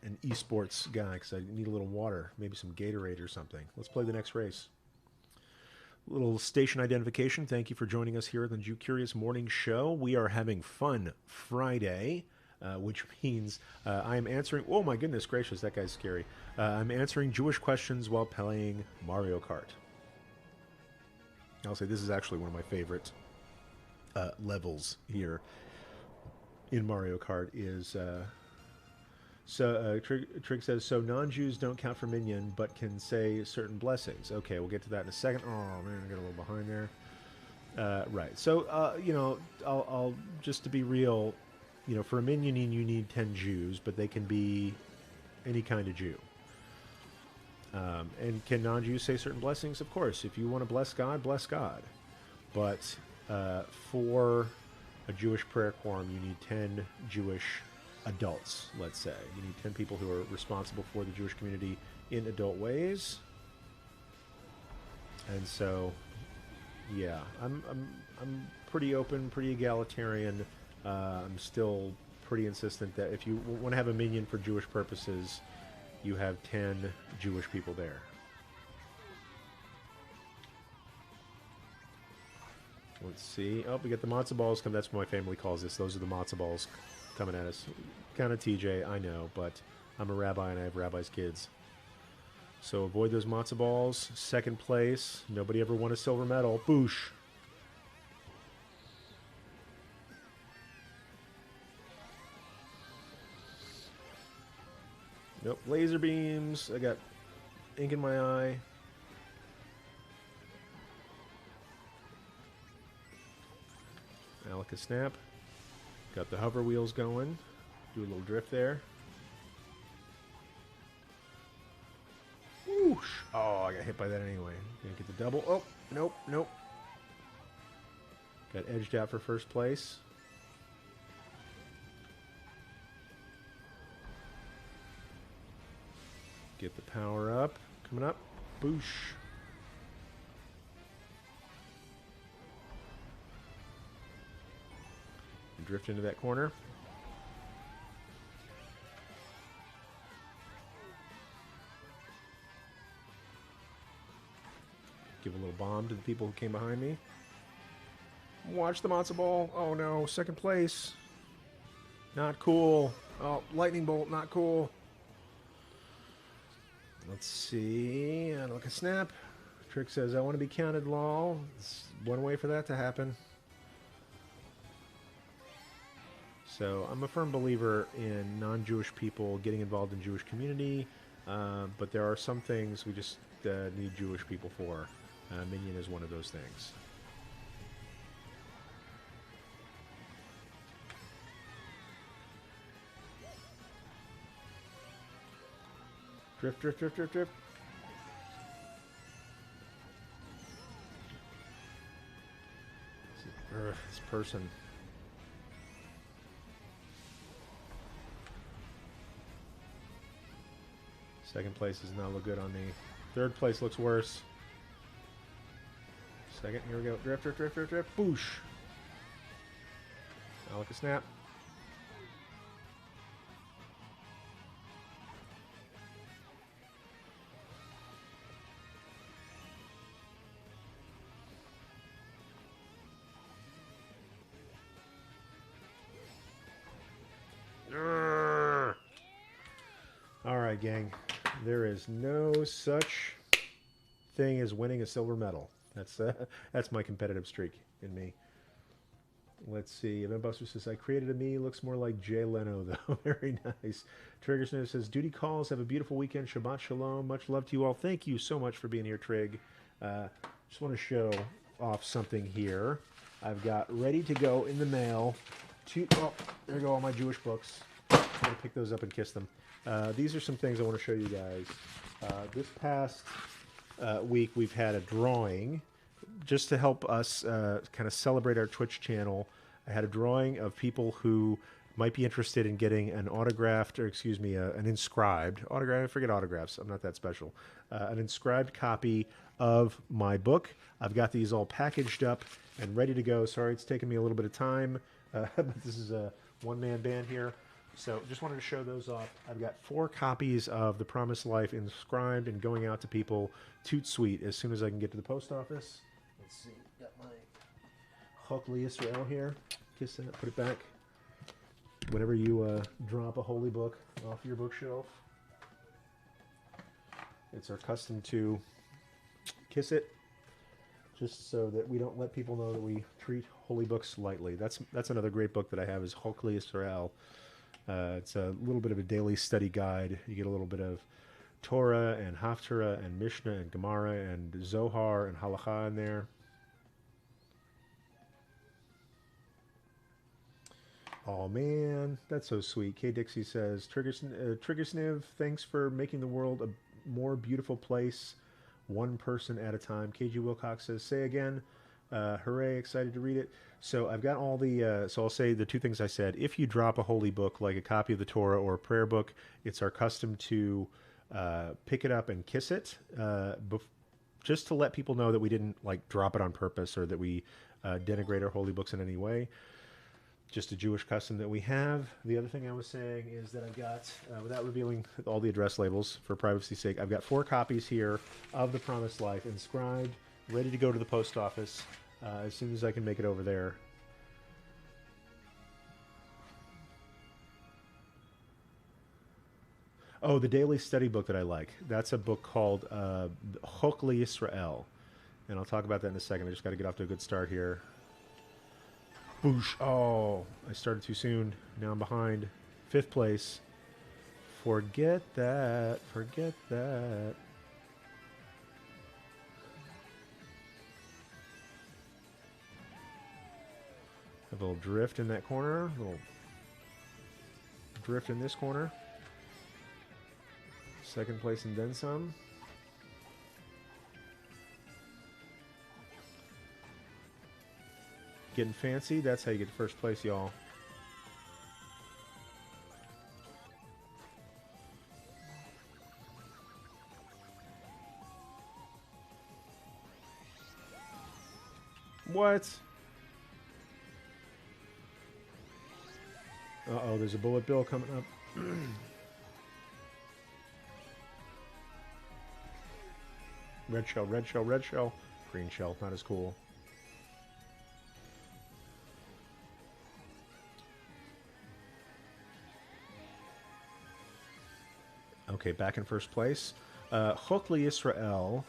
an esports guy because I need a little water, maybe some Gatorade or something. Let's play the next race. Little station identification. Thank you for joining us here at the Jewcurious Morning Show. We are having Fun Friday, which means I am answering... Oh my goodness gracious, that guy's scary. I'm answering Jewish questions while playing Mario Kart. I'll say this is actually one of my favorite levels here in Mario Kart is... Trig says, so non-Jews don't count for minion, but can say certain blessings. Okay, we'll get to that in a second. Oh, man, I got a little behind there. Right. So, I'll just to be real, for a minion, you need 10 Jews, but they can be any kind of Jew. And can non-Jews say certain blessings? Of course. If you want to bless God, bless God. But for a Jewish prayer quorum, you need 10 Jewish adults, let's say. You need 10 people who are responsible for the Jewish community in adult ways. And so, yeah, I'm pretty open, pretty egalitarian. I'm still pretty insistent that if you want to have a minion for Jewish purposes, you have 10 Jewish people there. Let's see. Oh, we got the matzo balls coming. That's what my family calls this. Those are the matzo balls coming at us. Kind of TJ, I know, but I'm a rabbi and I have rabbis' kids. So avoid those matzo balls. Second place. Nobody ever won a silver medal. Boosh. Nope. Laser beams. I got ink in my eye. Alaka snap. Got the hover wheels going. Do a little drift there. Whoosh. Oh, I got hit by that anyway. Gonna get the double. Oh, nope, nope. Got edged out for first place. Get the power up. Coming up. Boosh. And drift into that corner. Give a little bomb to the people who came behind me. Watch the matzo ball. Oh no, second place. Not cool. Oh, lightning bolt, not cool. Let's see. Look a snap. Trick says, I want to be counted, lol. It's one way for that to happen. So I'm a firm believer in non-Jewish people getting involved in Jewish community, but there are some things we just need Jewish people for. Minion is one of those things. Drift, drift, drift, drift, drift. This person. Second place does not look good on me. Third place looks worse. Second, here we go. Drift, drift, drift, drift, drift. Boosh. Now look a snap. All right, gang. There is no such thing as winning a silver medal. That's my competitive streak in me. Let's see. Event Buster says, I created a me. Looks more like Jay Leno, though. Very nice. Trigger Sniff says, Duty calls. Have a beautiful weekend. Shabbat Shalom. Much love to you all. Thank you so much for being here, Trig. Just want to show off something here. I've got ready to go in the mail. Oh, there go all my Jewish books. I'm going to pick those up and kiss them. These are some things I want to show you guys. This past week, we've had a drawing just to help us kind of celebrate our Twitch channel. I had a drawing of people who might be interested in getting an autographed, or excuse me, an inscribed autograph. I forget autographs. I'm not that special. An inscribed copy of my book. I've got these all packaged up and ready to go. Sorry, it's taken me a little bit of time, but this is a one-man band here. So just wanted to show those off. I've got 4 copies of The Promised Life inscribed and going out to people toot sweet as soon as I can get to the post office. Let's see. Got my Chokli Israel here. Kiss that. Put it back. Whenever you drop a holy book off your bookshelf, it's our custom to kiss it, just so that we don't let people know that we treat holy books lightly. That's another great book that I have is Chokli Israel. It's a little bit of a daily study guide. You get a little bit of Torah and Haftarah and Mishnah and Gemara and Zohar and Halakha in there. Oh man, that's so sweet. K. Dixie says, Triggersniv, thanks for making the world a more beautiful place, one person at a time. KG Wilcox says, say again. Hooray, excited to read it. So I've got all the, so I'll say the 2 things I said. If you drop a holy book, like a copy of the Torah or a prayer book, it's our custom to pick it up and kiss it, just to let people know that we didn't like drop it on purpose or that we denigrate our holy books in any way. Just a Jewish custom that we have. The other thing I was saying is that I've got, without revealing all the address labels for privacy's sake, I've got 4 copies here of The Promised Life inscribed, ready to go to the post office as soon as I can make it over there. Oh, the daily study book that I like. That's a book called Chokli Israel. And I'll talk about that in a second. I just got to get off to a good start here. Boosh. Oh, I started too soon. Now I'm behind. 5th place. Forget that. Forget that. Have a little drift in that corner. A little drift in this corner. 2nd place and then some. Getting fancy. That's how you get to 1st place, y'all. What? Uh-oh, there's a bullet bill coming up. Red shell, red shell, red shell. Green shell, not as cool. Okay, back in 1st place. Chokli Israel,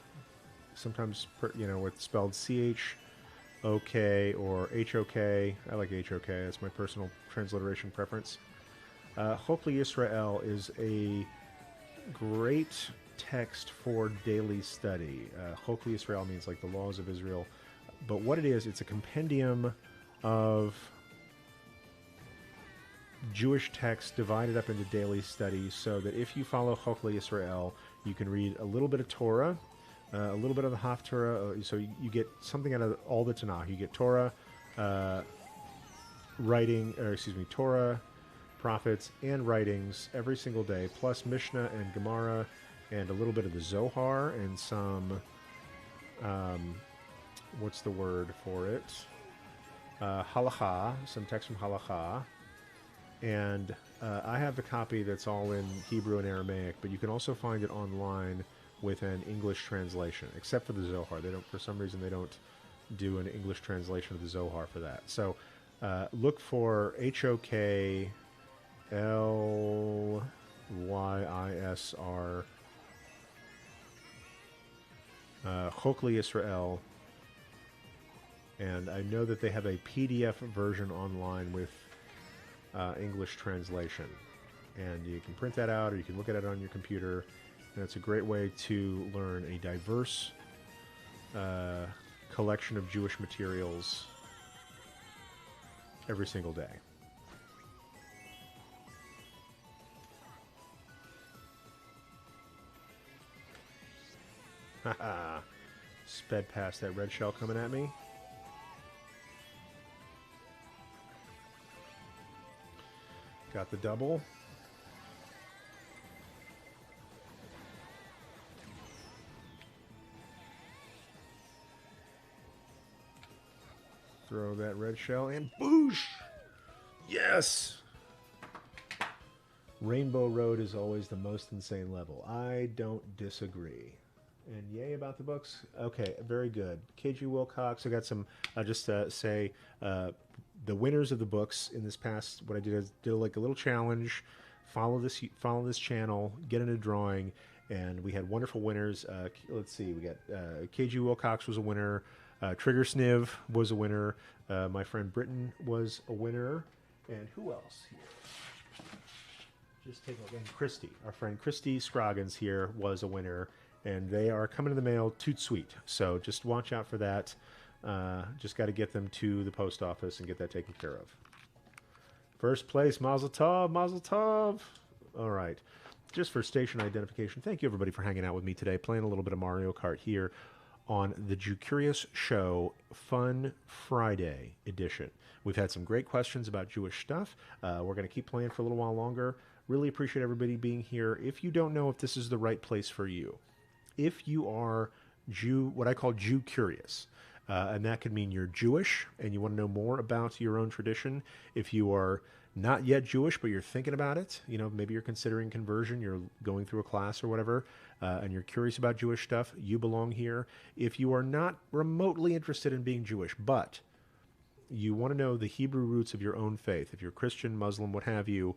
sometimes, it's spelled C-H-O-K or H-O-K. I like H-O-K. That's my personal transliteration preference. Chokli Israel is a great text for daily study. Chokli Israel means like the laws of Israel. But what it is, it's a compendium of Jewish text divided up into daily studies so that if you follow Chokle Yisrael, you can read a little bit of Torah, a little bit of the Haftarah, so you get something out of all the Tanakh. You get Torah, Torah, prophets, and writings every single day, plus Mishnah and Gemara, and a little bit of the Zohar, and some, what's the word for it? Halacha, some text from Halacha. And I have the copy that's all in Hebrew and Aramaic, but you can also find it online with an English translation, except for the Zohar. They don't, for some reason, they don't do an English translation of the Zohar for that. So look for Hoklysr, Chokle Yisrael, and I know that they have a PDF version online with English translation, and you can print that out or you can look at it on your computer, and it's a great way to learn a diverse collection of Jewish materials every single day. Haha, sped past that red shell coming at me. Got the double. Throw that red shell and boosh! Yes! Rainbow Road is always the most insane level. I don't disagree. And yay about the books? Okay, very good. KG Wilcox, I got some, I'll just say, the winners of the books in this past, what I did is did like a little challenge, follow this channel, get in a drawing, and we had wonderful winners. Let's see, we got KG Wilcox was a winner, Trigger Sniv was a winner, my friend Britton was a winner, and who else here? Just take a look. And Christy, our friend Christy Scroggins here was a winner, and they are coming in the mail toot sweet. So just watch out for that. Just got to get them to the post office and get that taken care of. First place, Mazel Tov, Mazel Tov. All right. Just for station identification, thank you everybody for hanging out with me today, playing a little bit of Mario Kart here on the Jewcurious Show Fun Friday edition. We've had some great questions about Jewish stuff. We're going to keep playing for a little while longer. Really appreciate everybody being here. If you don't know if this is the right place for you, if you are what I call Jewcurious, and that could mean you're Jewish and you want to know more about your own tradition. If you are not yet Jewish, but you're thinking about it, you know, maybe you're considering conversion, you're going through a class or whatever, and you're curious about Jewish stuff, you belong here. If you are not remotely interested in being Jewish, but you want to know the Hebrew roots of your own faith, if you're Christian, Muslim, what have you,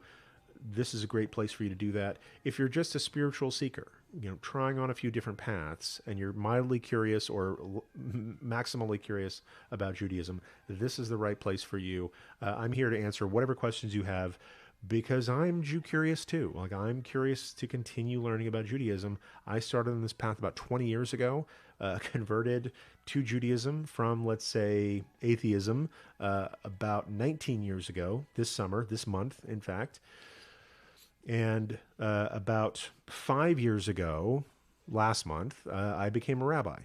this is a great place for you to do that. If you're just a spiritual seeker, you know, trying on a few different paths, and you're mildly curious or maximally curious about Judaism, this is the right place for you. I'm here to answer whatever questions you have, because I'm Jew-curious too. Like, I'm curious to continue learning about Judaism. I started on this path about 20 years ago, converted to Judaism from, let's say, atheism about 19 years ago, this month, in fact. And about 5 years ago, last month, I became a rabbi.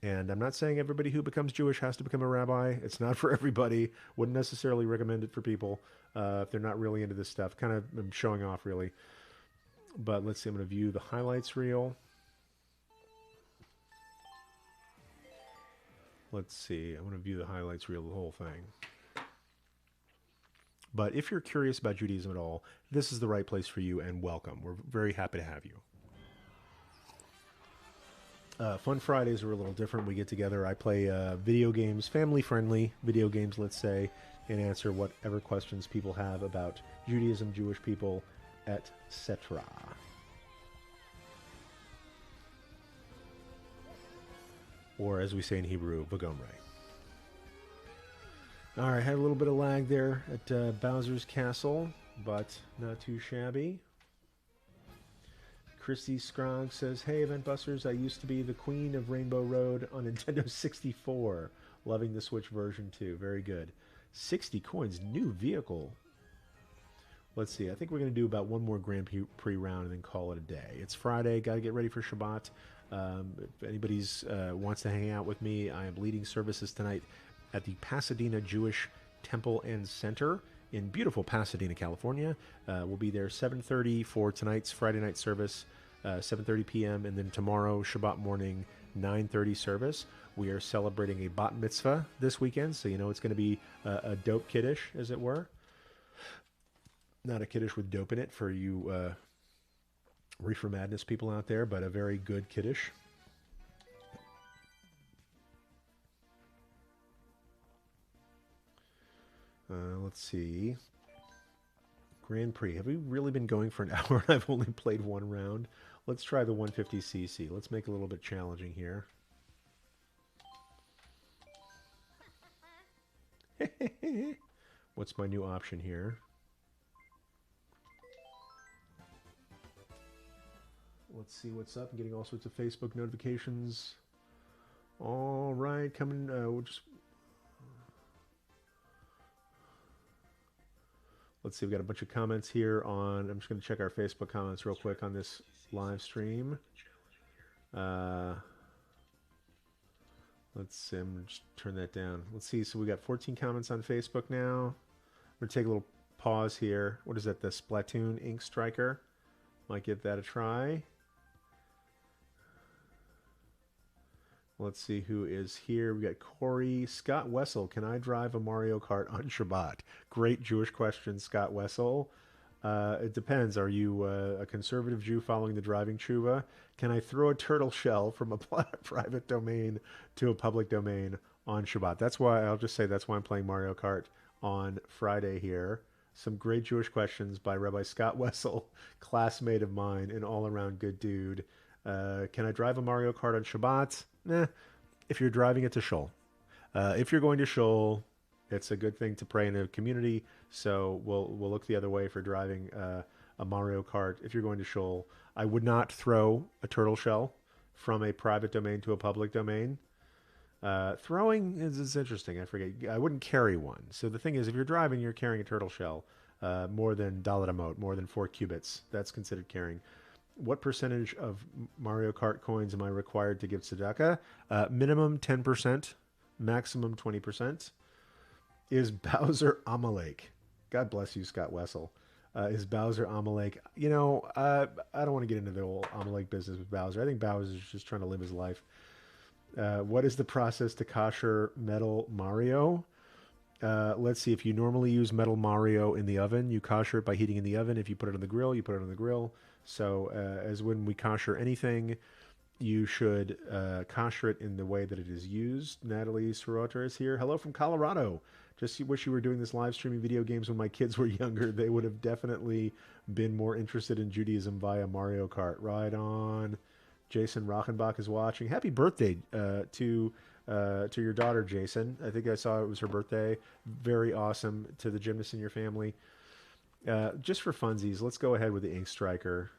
And I'm not saying everybody who becomes Jewish has to become a rabbi. It's not for everybody. Wouldn't necessarily recommend it for people if they're not really into this stuff. Kind of I'm showing off, really. But let's see. I'm going to view the highlights reel. Let's see. I'm going to view the highlights reel, the whole thing. But if you're curious about Judaism at all, this is the right place for you, and welcome. We're very happy to have you. Fun Fridays are a little different. We get together. I play video games, family-friendly video games, let's say, and answer whatever questions people have about Judaism, Jewish people, etc. Or, as we say in Hebrew, Vagomre. All right, had a little bit of lag there at Bowser's Castle, but not too shabby. Christy Scroggs says, "Hey, Event Busters, I used to be the queen of Rainbow Road on Nintendo 64. Loving the Switch version too. Very good. 60 coins, new vehicle. Let's see. I think we're going to do about one more Grand Prix round and then call it a day. It's Friday. Got to get ready for Shabbat. If anybody's wants to hang out with me, I am leading services tonight at the Pasadena Jewish Temple and Center in beautiful Pasadena, California. We'll be there 7:30 for tonight's Friday night service, 7:30 p.m. And then tomorrow, Shabbat morning, 9:30 service. We are celebrating a bat mitzvah this weekend, so you know it's going to be a dope kiddush, as it were. Not a kiddush with dope in it for you Reefer Madness people out there, but a very good kiddush. Let's see. Grand Prix. Have we really been going for an hour and I've only played one round? Let's try the 150cc. Let's make it a little bit challenging here. What's my new option here? Let's see what's up. I'm getting all sorts of Facebook notifications. All right, coming. We'll just let's see. We've got a bunch of comments here on. I'm just going to check our Facebook comments real quick on this live stream. Let's see. I'm going to just turn that down. Let's see. So we got 14 comments on Facebook now. I'm going to take a little pause here. What is that? The Splatoon Ink Striker. Might give that a try. Let's see who is here. We got Corey. Scott Wessel. Can I drive a Mario Kart on Shabbat? Great Jewish question, Scott Wessel. It depends. Are you a conservative Jew following the driving tshuva? Can I throw a turtle shell from a private domain to a public domain on Shabbat? That's why I'll just say that's why I'm playing Mario Kart on Friday here. Some great Jewish questions by Rabbi Scott Wessel, classmate of mine, an all-around good dude. Can I drive a Mario Kart on Shabbat? Nah, if you're driving it to Shul. If you're going to Shul, it's a good thing to pray in a community, so we'll look the other way for driving a Mario Kart. If you're going to Shul, I would not throw a turtle shell from a private domain to a public domain. Throwing is interesting. I forget. I wouldn't carry one. So the thing is, if you're driving, you're carrying a turtle shell, more than Dalet Amot, more than 4 cubits. That's considered carrying. What percentage of Mario Kart coins am I required to give tzedakah? Minimum 10%, maximum 20%. Is Bowser Amalek? God bless you, Scott Wessel. Is Bowser Amalek? You know, I don't want to get into the whole Amalek business with Bowser. I think Bowser's just trying to live his life. What is the process to kosher Metal Mario? Let's see. If you normally use Metal Mario in the oven, you kosher it by heating in the oven. If you put it on the grill, you put it on the grill. So as when we kosher anything, you should kosher it in the way that it is used. Natalie Sorotter is here. Hello from Colorado. Just wish you were doing this live streaming video games when my kids were younger. They would have definitely been more interested in Judaism via Mario Kart. Right on. Jason Rochenbach is watching. Happy birthday to your daughter, Jason. I think I saw it was her birthday. Very awesome to the gymnast in your family. Just for funsies, let's go ahead with the Ink Striker.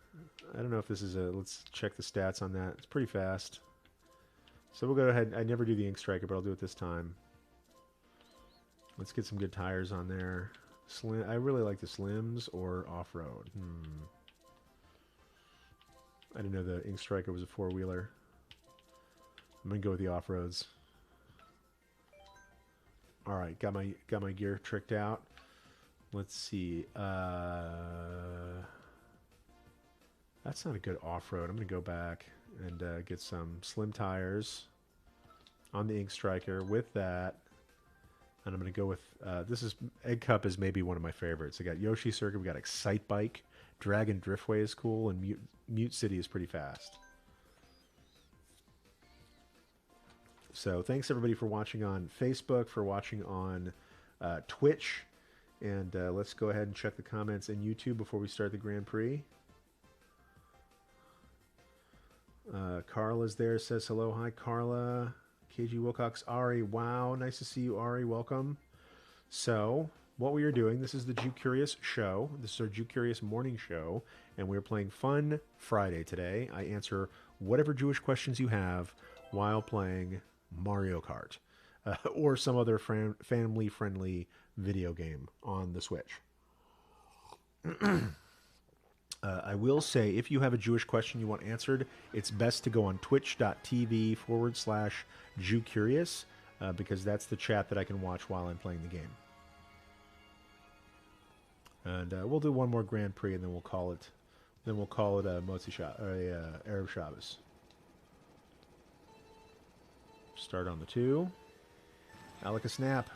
I don't know if this is let's check the stats on that. It's pretty fast. So we'll go ahead. I never do the Ink Striker, but I'll do it this time. Let's get some good tires on there. Slim. I really like the Slims or off-road. I didn't know the Ink Striker was a four-wheeler. I'm gonna go with the off-roads. All right, got my gear tricked out. Let's see. That's not a good off-road. I'm gonna go back and get some slim tires on the Ink Striker with that. And I'm going to go with, this is, Egg Cup is maybe one of my favorites. I got Yoshi Circuit, we got Excite Bike, Dragon Driftway is cool, and Mute City is pretty fast. So thanks everybody for watching on Facebook, for watching on Twitch, and let's go ahead and check the comments in YouTube before we start the Grand Prix. Carla's there, says hello. Hi, Carla. KG Wilcox, Ari, wow, nice to see you, Ari, welcome. So, what we are doing, this is the Jewcurious show. This is our Jewcurious morning show, and we're playing Fun Friday today. I answer whatever Jewish questions you have while playing Mario Kart, or some other family-friendly video game on the Switch. I will say, if you have a Jewish question you want answered, it's best to go on twitch.tv/Jewcurious because that's the chat that I can watch while I'm playing the game. And we'll do one more Grand Prix, and then we'll call it. Then we'll call it a Arab Shabbos. Start on the 2. Alaka snap.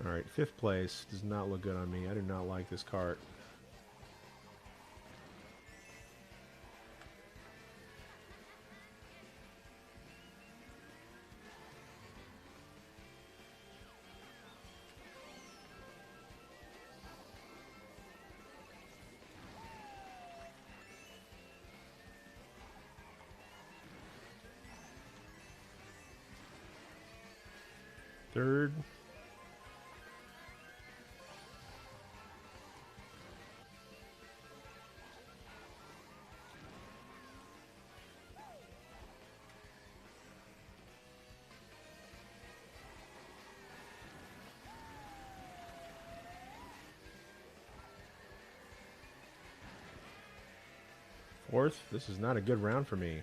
All right, 5th place does not look good on me. I do not like this cart. Third. Fourth. This is not a good round for me.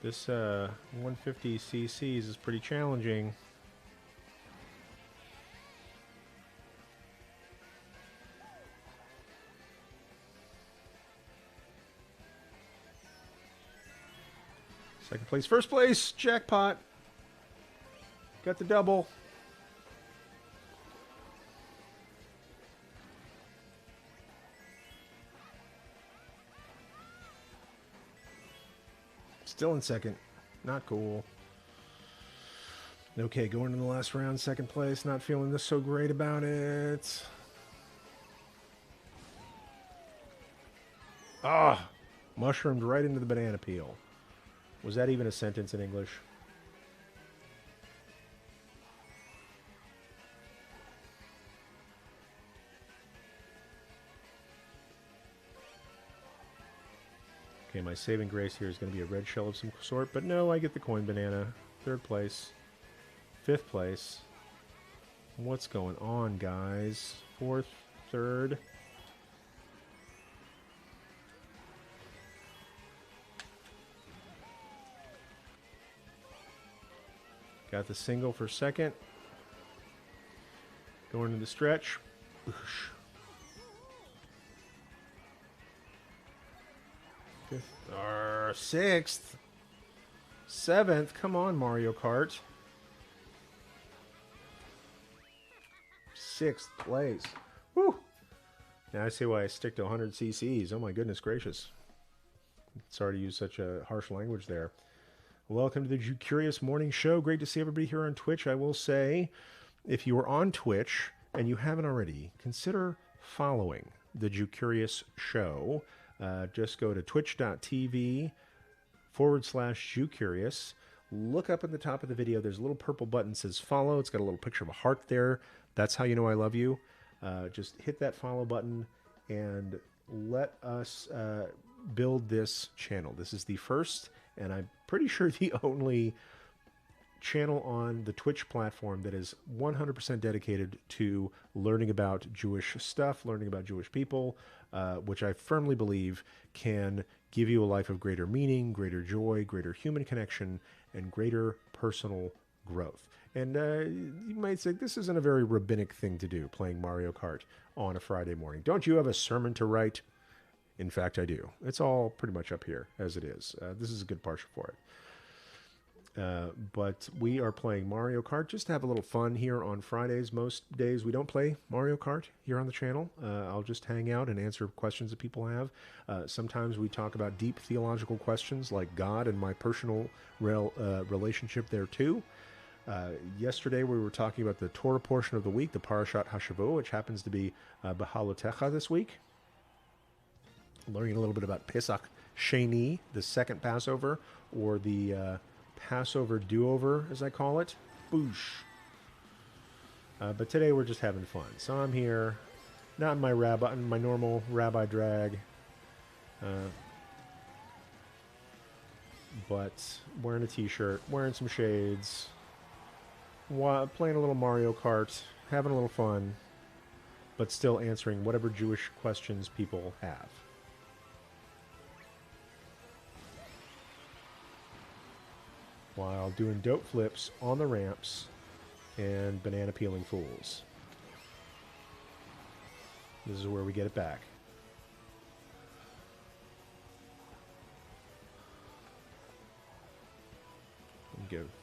This 150 cc's is pretty challenging. Second place, first place, jackpot. Got the double. Still in second. Not cool. Okay, going to the last round, second place. Not feeling this so great about it. Ah, mushroomed right into the banana peel. Was that even a sentence in English? Okay, my saving grace here is going to be a red shell of some sort, but no, I get the coin banana. Third place. Fifth place. What's going on, guys? Fourth, third. Got the single for second. Going to the stretch. Boosh. Fifth, or sixth. Seventh. Come on, Mario Kart. Sixth place. Whew. Now I see why I stick to 100 cc's. Oh my goodness gracious. Sorry to use such a harsh language there. Welcome to the Jewcurious Morning Show. Great to see everybody here on Twitch. I will say, if you are on Twitch and you haven't already, consider following the Jewcurious Show. Just go to twitch.tv/Jewcurious. Look up at the top of the video. There's a little purple button that says follow. It's got a little picture of a heart there. That's how you know I love you. Just hit that follow button and let us build this channel. This is the first, and I'm pretty sure the only channel on the Twitch platform that is 100% dedicated to learning about Jewish stuff, learning about Jewish people, which I firmly believe can give you a life of greater meaning, greater joy, greater human connection, and greater personal growth. And you might say, this isn't a very rabbinic thing to do, playing Mario Kart on a Friday morning. Don't you have a sermon to write? In fact, I do. It's all pretty much up here as it is. This is a good partial for it. But we are playing Mario Kart just to have a little fun here on Fridays. Most days we don't play Mario Kart here on the channel. I'll just hang out and answer questions that people have. Sometimes we talk about deep theological questions like God and my personal relationship there too. Yesterday we were talking about the Torah portion of the week, the Parashat Hashavua, which happens to be Behalotecha this week. Learning a little bit about Pesach Sheni, the second Passover, or the Passover do-over, as I call it. Boosh. But today we're just having fun. So I'm here, not in my normal rabbi drag, but wearing a t-shirt, wearing some shades, playing a little Mario Kart, having a little fun, but still answering whatever Jewish questions people have. While doing dope flips on the ramps and banana peeling fools. This is where we get it back.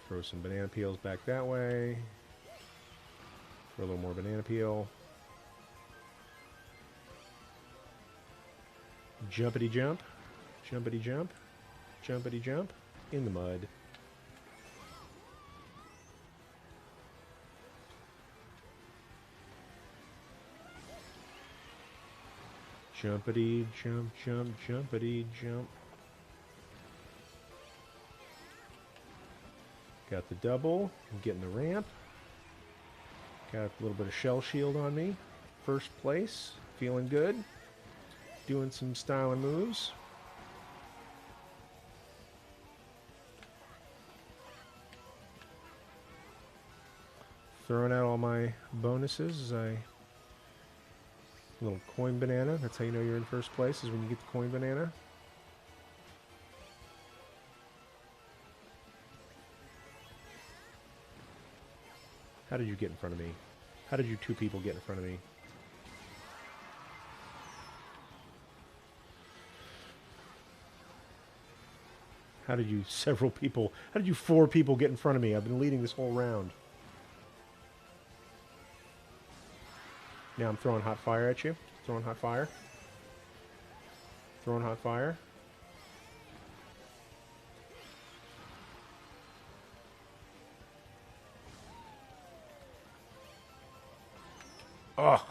Throw some banana peels back that way. For a little more banana peel. Jumpity jump. Jumpity jump. Jumpity jump. In the mud. Jumpity jump, jump, jumpity jump. Got the double. I'm getting the ramp. Got a little bit of shell shield on me. First place. Feeling good. Doing some styling moves. Throwing out all my bonuses as I... Little coin banana. That's how you know you're in first place, is when you get the coin banana. How did you get in front of me? How did you two people get in front of me? How did you how did you 4 people get in front of me? I've been leading this whole round. Now I'm throwing hot fire at you. Throwing hot fire. Throwing hot fire. Ugh.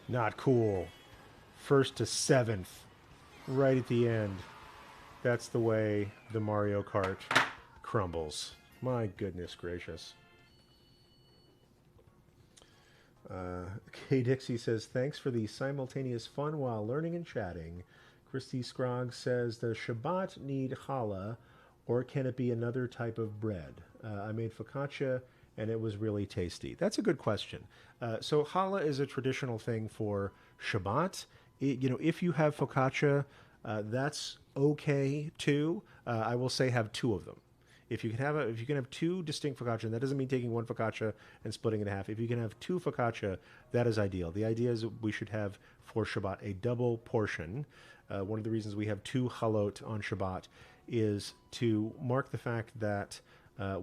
Not cool. 1st to 7th. Right at the end. That's the way the Mario Kart crumbles. My goodness gracious. K. Dixie says, thanks for the simultaneous fun while learning and chatting. Christy Scroggs says, does Shabbat need challah, or can it be another type of bread? I made focaccia, and it was really tasty. That's a good question. So challah is a traditional thing for Shabbat. If you have focaccia, that's okay too. I will say have 2 of them. If you can have 2 distinct focaccia, and that doesn't mean taking one focaccia and splitting it in half. If you can have 2 focaccia, that is ideal. The idea is that we should have for Shabbat a double portion. One of the reasons we have 2 chalot on Shabbat is to mark the fact that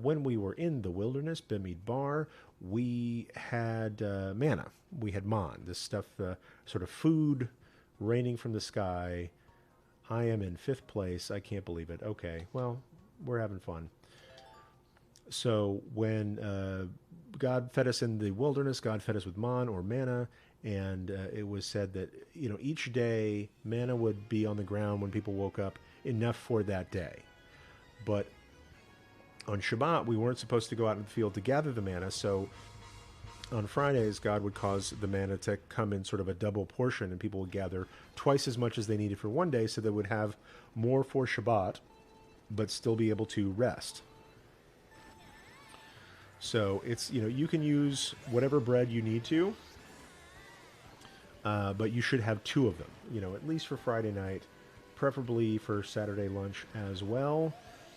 when we were in the wilderness, Bimidbar, we had manna. We had man, this stuff, sort of food raining from the sky. I am in 5th place. I can't believe it. Okay, well, we're having fun. So when God fed us in the wilderness, God fed us with man or manna, and it was said that each day manna would be on the ground when people woke up, enough for that day. But on Shabbat, we weren't supposed to go out in the field to gather the manna, so on Fridays, God would cause the manna to come in sort of a double portion, and people would gather twice as much as they needed for one day, so they would have more for Shabbat, but still be able to rest. So it's, you can use whatever bread you need to, but you should have 2 of them, at least for Friday night, preferably for Saturday lunch as well.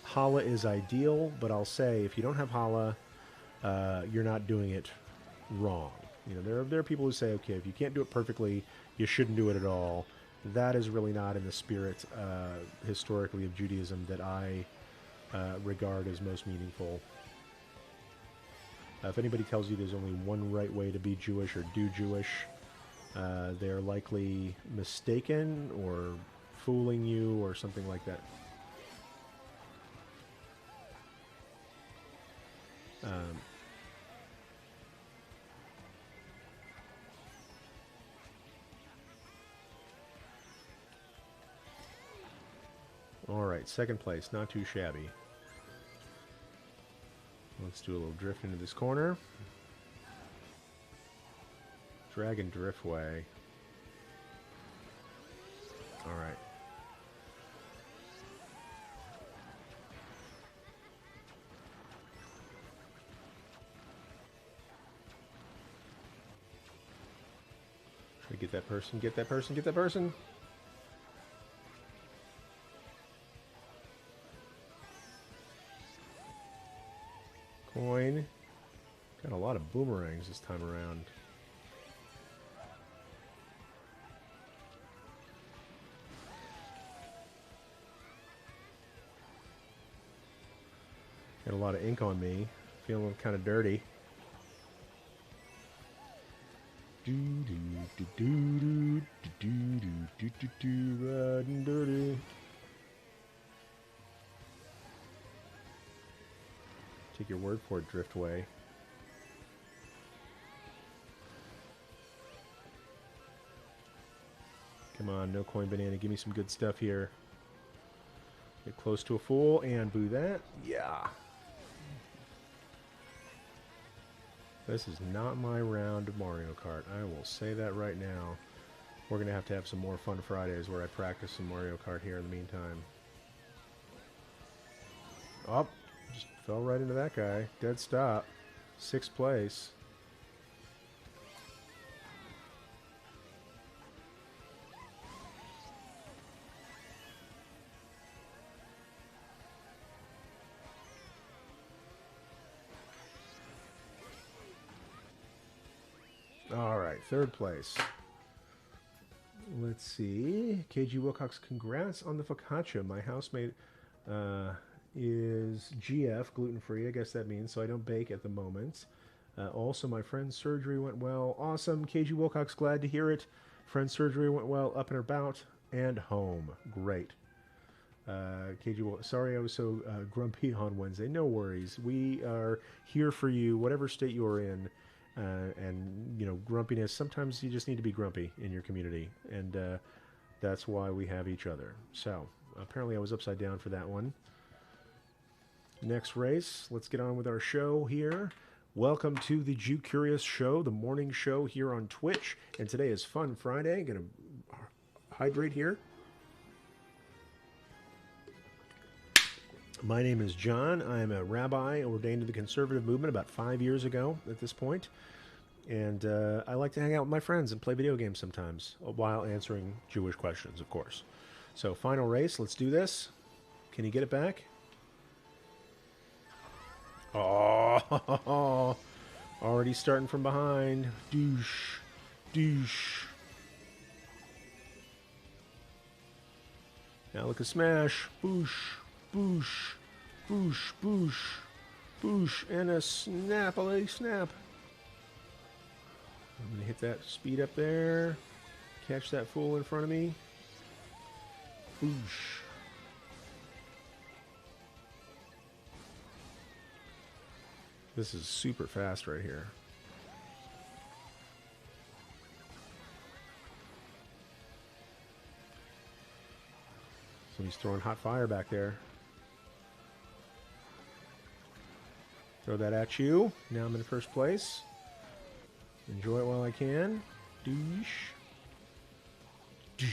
Challah is ideal, but I'll say if you don't have challah, you're not doing it wrong. There are people who say, okay, if you can't do it perfectly, you shouldn't do it at all. That is really not in the spirit, historically, of Judaism that I regard as most meaningful. If anybody tells you there's only one right way to be Jewish or do Jewish, they're likely mistaken or fooling you or something like that. Alright, second place. Not too shabby. Let's do a little drift into this corner. Dragon Driftway. Alright. Try to get that person, get that person, get that person! Coin. Got a lot of boomerangs this time around. Got a lot of ink on me. Feeling kind of dirty. Riding dirty. Take your word for it, Driftway. Come on, no coin banana. Give me some good stuff here. Get close to a fool and boo that. Yeah. This is not my round of Mario Kart. I will say that right now. We're going to have some more fun Fridays where I practice some Mario Kart here in the meantime. Oh, just fell right into that guy. Dead stop. 6th place. Alright, 3rd place. Let's see. KG Wilcox, congrats on the focaccia. My housemate is GF, gluten-free. I guess that means, so I don't bake at the moment. Also, my friend's surgery went well. Awesome. KG Wilcox, glad to hear it. Friend's surgery went well, up and about, and home. Great. KG, sorry I was so grumpy on Wednesday. No worries. We are here for you, whatever state you're in. And, you know, grumpiness, sometimes you just need to be grumpy in your community. And that's why we have each other. So, apparently I was upside down for that one. Next race, let's get on with our show here. Welcome to the Jewcurious show, the morning show here on Twitch. And today is Fun Friday. Gonna hydrate here. My name is John. I'm a rabbi ordained to the conservative movement about 5 years ago at this point. And I like to hang out with my friends and play video games sometimes while answering Jewish questions, of course. So, final race. Let's do this. Can you get it back? Oh, already starting from behind. Douche. Douche. Now look at smash. Boosh. Boosh, boosh, boosh, boosh, and a snap, a lady snap. I'm going to hit that speed up there. Catch that fool in front of me. Boosh. This is super fast right here. Somebody's throwing hot fire back there. Throw that at you. Now I'm in first place. Enjoy it while I can. Douche. Douche.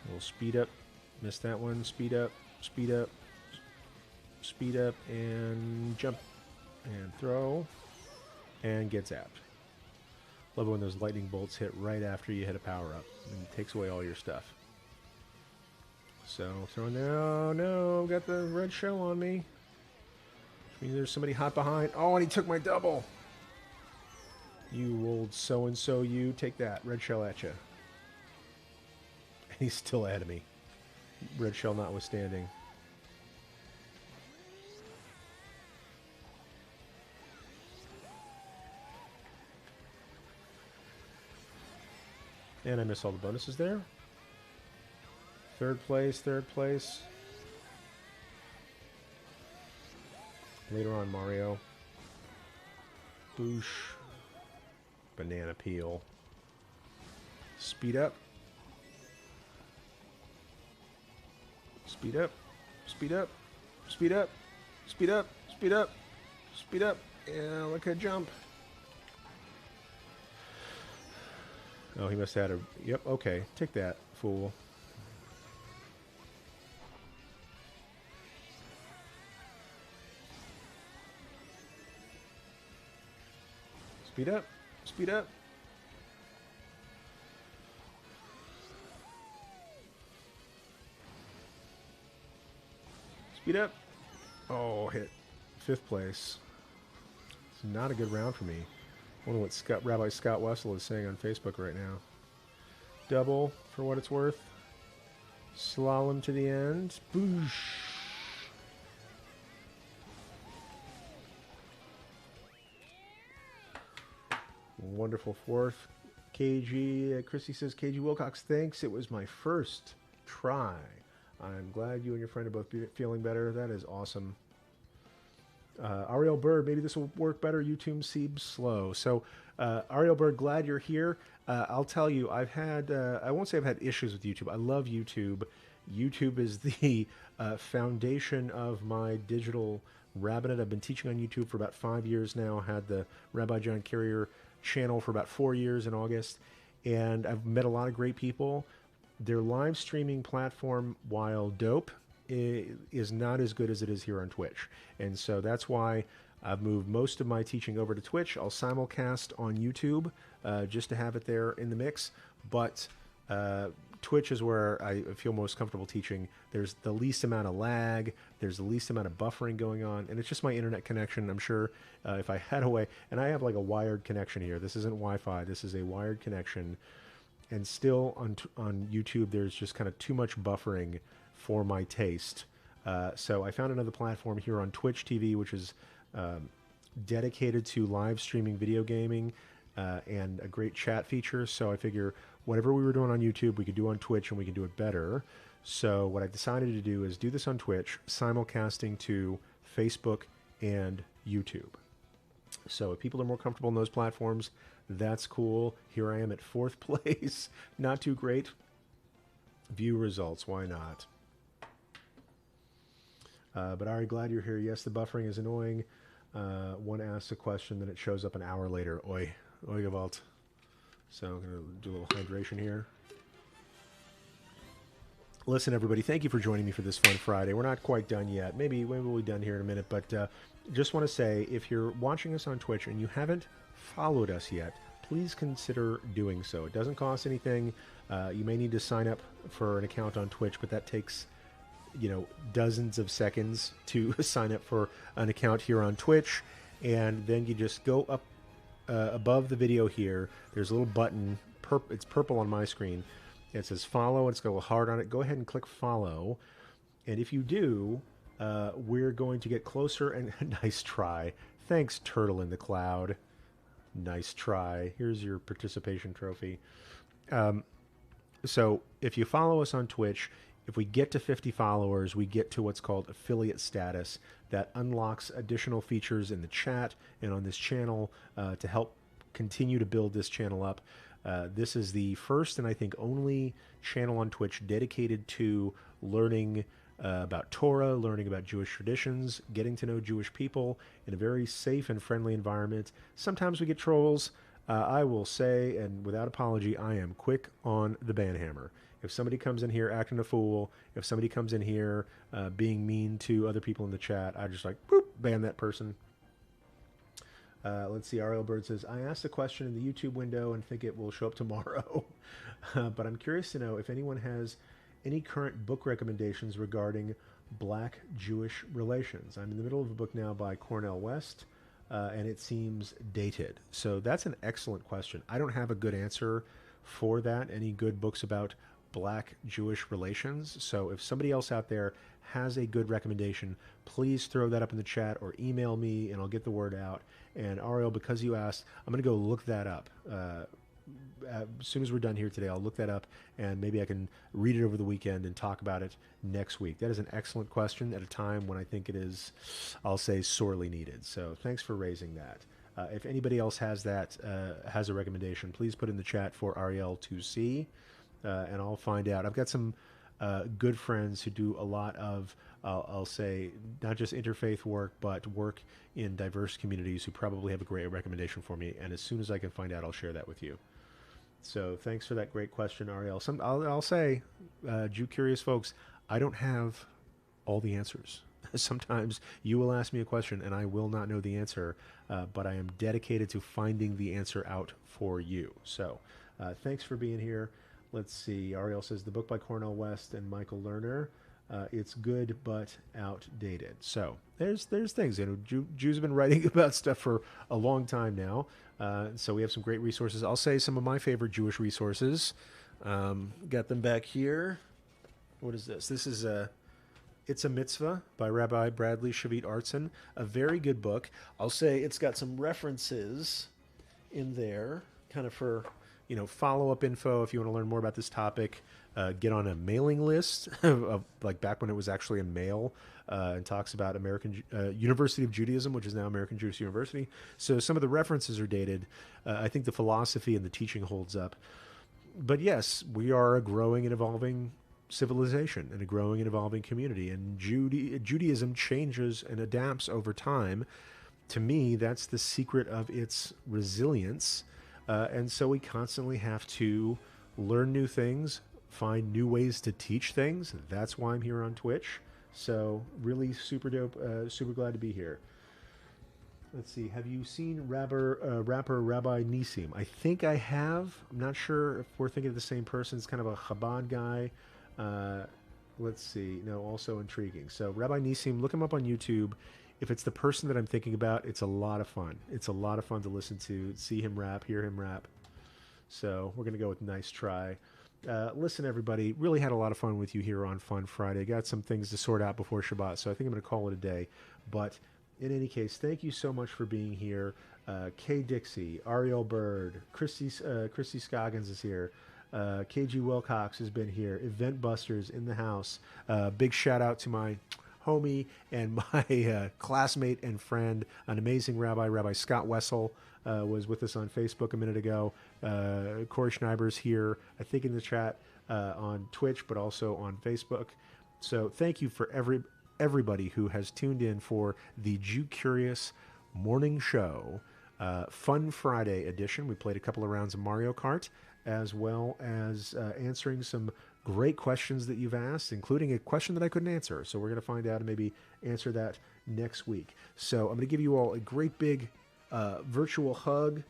We'll speed up. Missed that one. Speed up. Speed up. Speed up and jump. And throw. And get zapped. Love it when those lightning bolts hit right after you hit a power-up. And it takes away all your stuff. So, throwing there. Oh, no. Got the red shell on me. Which means there's somebody hot behind. Oh, and he took my double. You old so-and-so, you. Take that. Red shell at you. And he's still ahead of me. Red shell notwithstanding. And I missed all the bonuses there. Third place, third place. Later on, Mario. Boosh. Banana peel. Speed up. Speed up. Speed up. Speed up. Speed up. Speed up. Speed up. Yeah, look at jump. Oh, he must have had a... Yep, okay. Take that, fool. Speed up. Speed up. Speed up. Oh, hit. 5th place. It's not a good round for me. I wonder what Rabbi Scott Wessel is saying on Facebook right now. Double for what it's worth. Slalom to the end. Boosh. Wonderful 4th. KG, Chrissy says, KG Wilcox, thanks. It was my first try. I'm glad you and your friend are both feeling better. That is awesome. Ariel Bird, maybe this will work better. YouTube seems slow. So, Ariel Bird, glad you're here. I'll tell you, I've had, I won't say I've had issues with YouTube. I love YouTube. YouTube is the foundation of my digital rabbinate. I've been teaching on YouTube for about 5 years now. Had the Rabbi John Carrier channel for about 4 years in August. And I've met a lot of great people. Their live streaming platform, while dope, is not as good as it is here on Twitch. And so that's why I've moved most of my teaching over to Twitch. I'll simulcast on YouTube just to have it there in the mix. But Twitch is where I feel most comfortable teaching. There's the least amount of lag. There's the least amount of buffering going on. And it's just my internet connection. I'm sure if I had a way, and I have like a wired connection here. This isn't Wi-Fi. This is a wired connection. And still on YouTube, there's just kind of too much buffering for my taste. So I found another platform here on Twitch TV, which is dedicated to live streaming video gaming and a great chat feature. So I figure whatever we were doing on YouTube, we could do on Twitch and we can do it better. So what I decided to do is do this on Twitch, simulcasting to Facebook and YouTube. So if people are more comfortable in those platforms, that's cool. Here I am at 4th place. Not too great. View results. Why not? But Ari, glad you're here. Yes, the buffering is annoying. One asks a question, then it shows up an hour later. Oi Gewalt. So I'm going to do a little hydration here. Listen, everybody, thank you for joining me for this Fun Friday. We're not quite done yet. Maybe we'll be done here in a minute. But just want to say, if you're watching us on Twitch and you haven't followed us yet, please consider doing so. It doesn't cost anything. You may need to sign up for an account on Twitch, but that takes, dozens of seconds to sign up for an account here on Twitch. And then you just go up above the video here. There's a little button. It's purple on my screen. It says follow. It's got a little heart on it. Go ahead and click follow. And if you do, we're going to get closer. And nice try. Thanks, Turtle in the Cloud. Nice try. Here's your participation trophy. So if you follow us on Twitch, if we get to 50 followers, we get to what's called affiliate status. That unlocks additional features in the chat and on this channel to help continue to build this channel up. This is the first and I think only channel on Twitch dedicated to learning about Torah, learning about Jewish traditions, getting to know Jewish people in a very safe and friendly environment. Sometimes we get trolls. I will say, and without apology, I am quick on the ban hammer. If somebody comes in here acting a fool, if somebody comes in here being mean to other people in the chat, I just like, boop, ban that person. Let's see, Ariel Bird says, I asked a question in the YouTube window and think it will show up tomorrow. But I'm curious to know if anyone has any current book recommendations regarding Black Jewish relations. I'm in the middle of a book now by Cornel West, and it seems dated. So that's an excellent question. I don't have a good answer for that, any good books about Black Jewish relations. So if somebody else out there has a good recommendation, please throw that up in the chat or email me and I'll get the word out. And Ariel, because you asked, I'm going to go look that up. as soon as we're done here today, I'll look that up and maybe I can read it over the weekend and talk about it next week. That is an excellent question at a time when I think it is, I'll say, sorely needed. So thanks for raising that. If anybody else has that, has a recommendation, please put in the chat for Ariel to see, and I'll find out. I've got some good friends who do a lot of, I'll say, not just interfaith work, but work in diverse communities who probably have a great recommendation for me. And as soon as I can find out, I'll share that with you. So thanks for that great question, Ariel. I'll say, Jewcurious folks, I don't have all the answers. Sometimes you will ask me a question and I will not know the answer, but I am dedicated to finding the answer out for you. So thanks for being here. Let's see. Ariel says the book by Cornel West and Michael Lerner. It's good but outdated. So there's things. Jews have been writing about stuff for a long time now. So we have some great resources. I'll say some of my favorite Jewish resources. Got them back here. What is this? This is It's a Mitzvah by Rabbi Bradley Shavit Artson. A very good book. I'll say it's got some references in there, kind of for follow-up info if you want to learn more about this topic. Get on a mailing list of like back when it was actually a mail, and talks about American University of Judaism, which is now American Jewish University. So some of the references are dated. I think the philosophy and the teaching holds up. But yes, we are a growing and evolving civilization and a growing and evolving community, and Judaism changes and adapts over time. To me, that's the secret of its resilience. And so we constantly have to learn new things, find new ways to teach things. That's why I'm here on Twitch. So really super dope, super glad to be here. Let's see. Have you seen rapper Rabbi Nissim? I think I have. I'm not sure if we're thinking of the same person. It's kind of a Chabad guy. Let's see. No, also intriguing. So Rabbi Nissim, look him up on YouTube. If it's the person that I'm thinking about, it's a lot of fun. It's a lot of fun to listen to, see him rap, hear him rap. So we're going to go with nice try. Listen, everybody, really had a lot of fun with you here on Fun Friday. Got some things to sort out before Shabbat, so I think I'm going to call it a day. But in any case, thank you so much for being here. Kay Dixie, Ariel Bird, Christy Scoggins is here. KG Wilcox has been here. Event Busters in the house. Big shout out to my homie and my classmate and friend, an amazing rabbi, Rabbi Scott Wessel, was with us on Facebook a minute ago. Corey Schneiber's here, I think, in the chat on Twitch, but also on Facebook. So thank you for everybody who has tuned in for the Jewcurious morning show, Fun Friday edition. We played a couple of rounds of Mario Kart, as well as answering some great questions that you've asked, including a question that I couldn't answer. So we're going to find out and maybe answer that next week. So I'm going to give you all a great big virtual hug.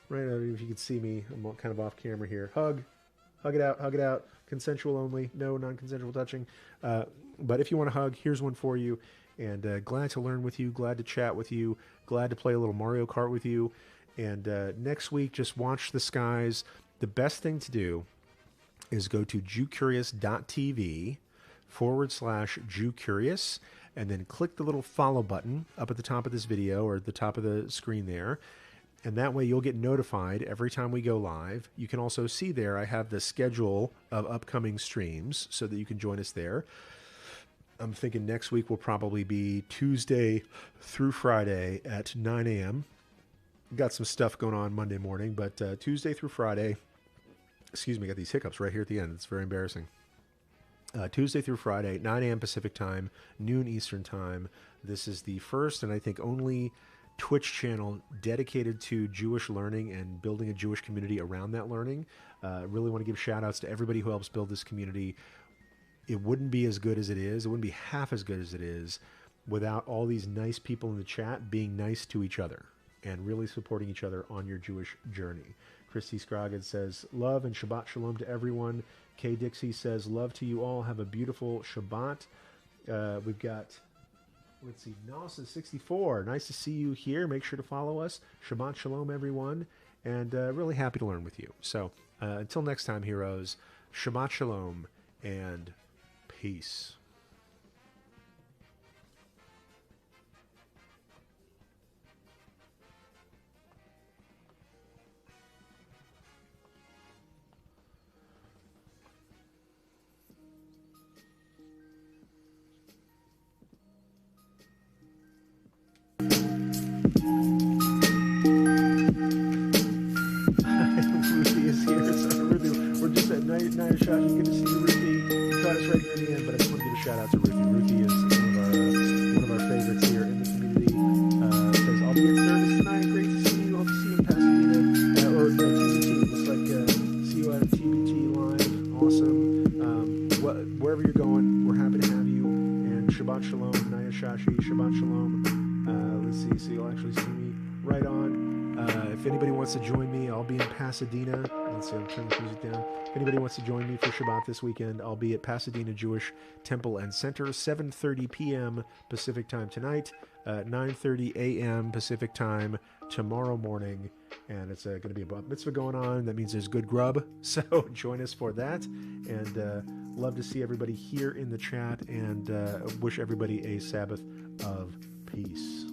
Right, I don't know if you can see me. I'm kind of off camera here. Hug it out. Consensual only. No non-consensual touching. But if you want to hug, here's one for you. And glad to learn with you. Glad to chat with you. Glad to play a little Mario Kart with you. And next week, just watch the skies. The best thing to do is go to jewcurious.tv/Jewcurious, and then click the little follow button up at the top of this video or at the top of the screen there. And that way you'll get notified every time we go live. You can also see there I have the schedule of upcoming streams so that you can join us there. I'm thinking next week will probably be Tuesday through Friday at 9 a.m. Got some stuff going on Monday morning, but Tuesday through Friday, excuse me, got these hiccups right here at the end. It's very embarrassing. Tuesday through Friday, 9 a.m. Pacific time, noon Eastern time. This is the first and I think only Twitch channel dedicated to Jewish learning and building a Jewish community around that learning. Really want to give shout outs to everybody who helps build this community. It wouldn't be as good as it is. It wouldn't be half as good as it is without all these nice people in the chat being nice to each other and really supporting each other on your Jewish journey. Christy Scroggins says, love and Shabbat Shalom to everyone. Kay Dixie says, love to you all. Have a beautiful Shabbat. We've got, let's see, Nasa64. Nice to see you here. Make sure to follow us. Shabbat Shalom, everyone. And really happy to learn with you. So until next time, heroes, Shabbat Shalom and peace. Good to see you, Ruthie. You caught us right here in the end, but I just want to give a shout out to Ruthie. Ruthie is one of our favorites here in the community. Says, I'll be at service tonight. Great to see you. Hope to see you in Pasadena. Or TBT. Looks like see you at TBT live. Awesome. Wherever you're going, we're happy to have you. And Shabbat Shalom, Naya Shashi, Shabbat Shalom. Let's see, so you'll actually see me right on. If anybody wants to join me, I'll be in Pasadena. Let's see, I'm turning the music down. If anybody wants to join me for Shabbat this weekend, I'll be at Pasadena Jewish Temple and Center, 7:30 p.m. Pacific time tonight, 9:30 a.m. Pacific time tomorrow morning. And it's going to be a bar mitzvah going on. That means there's good grub. So join us for that. And love to see everybody here in the chat, and wish everybody a Sabbath of peace.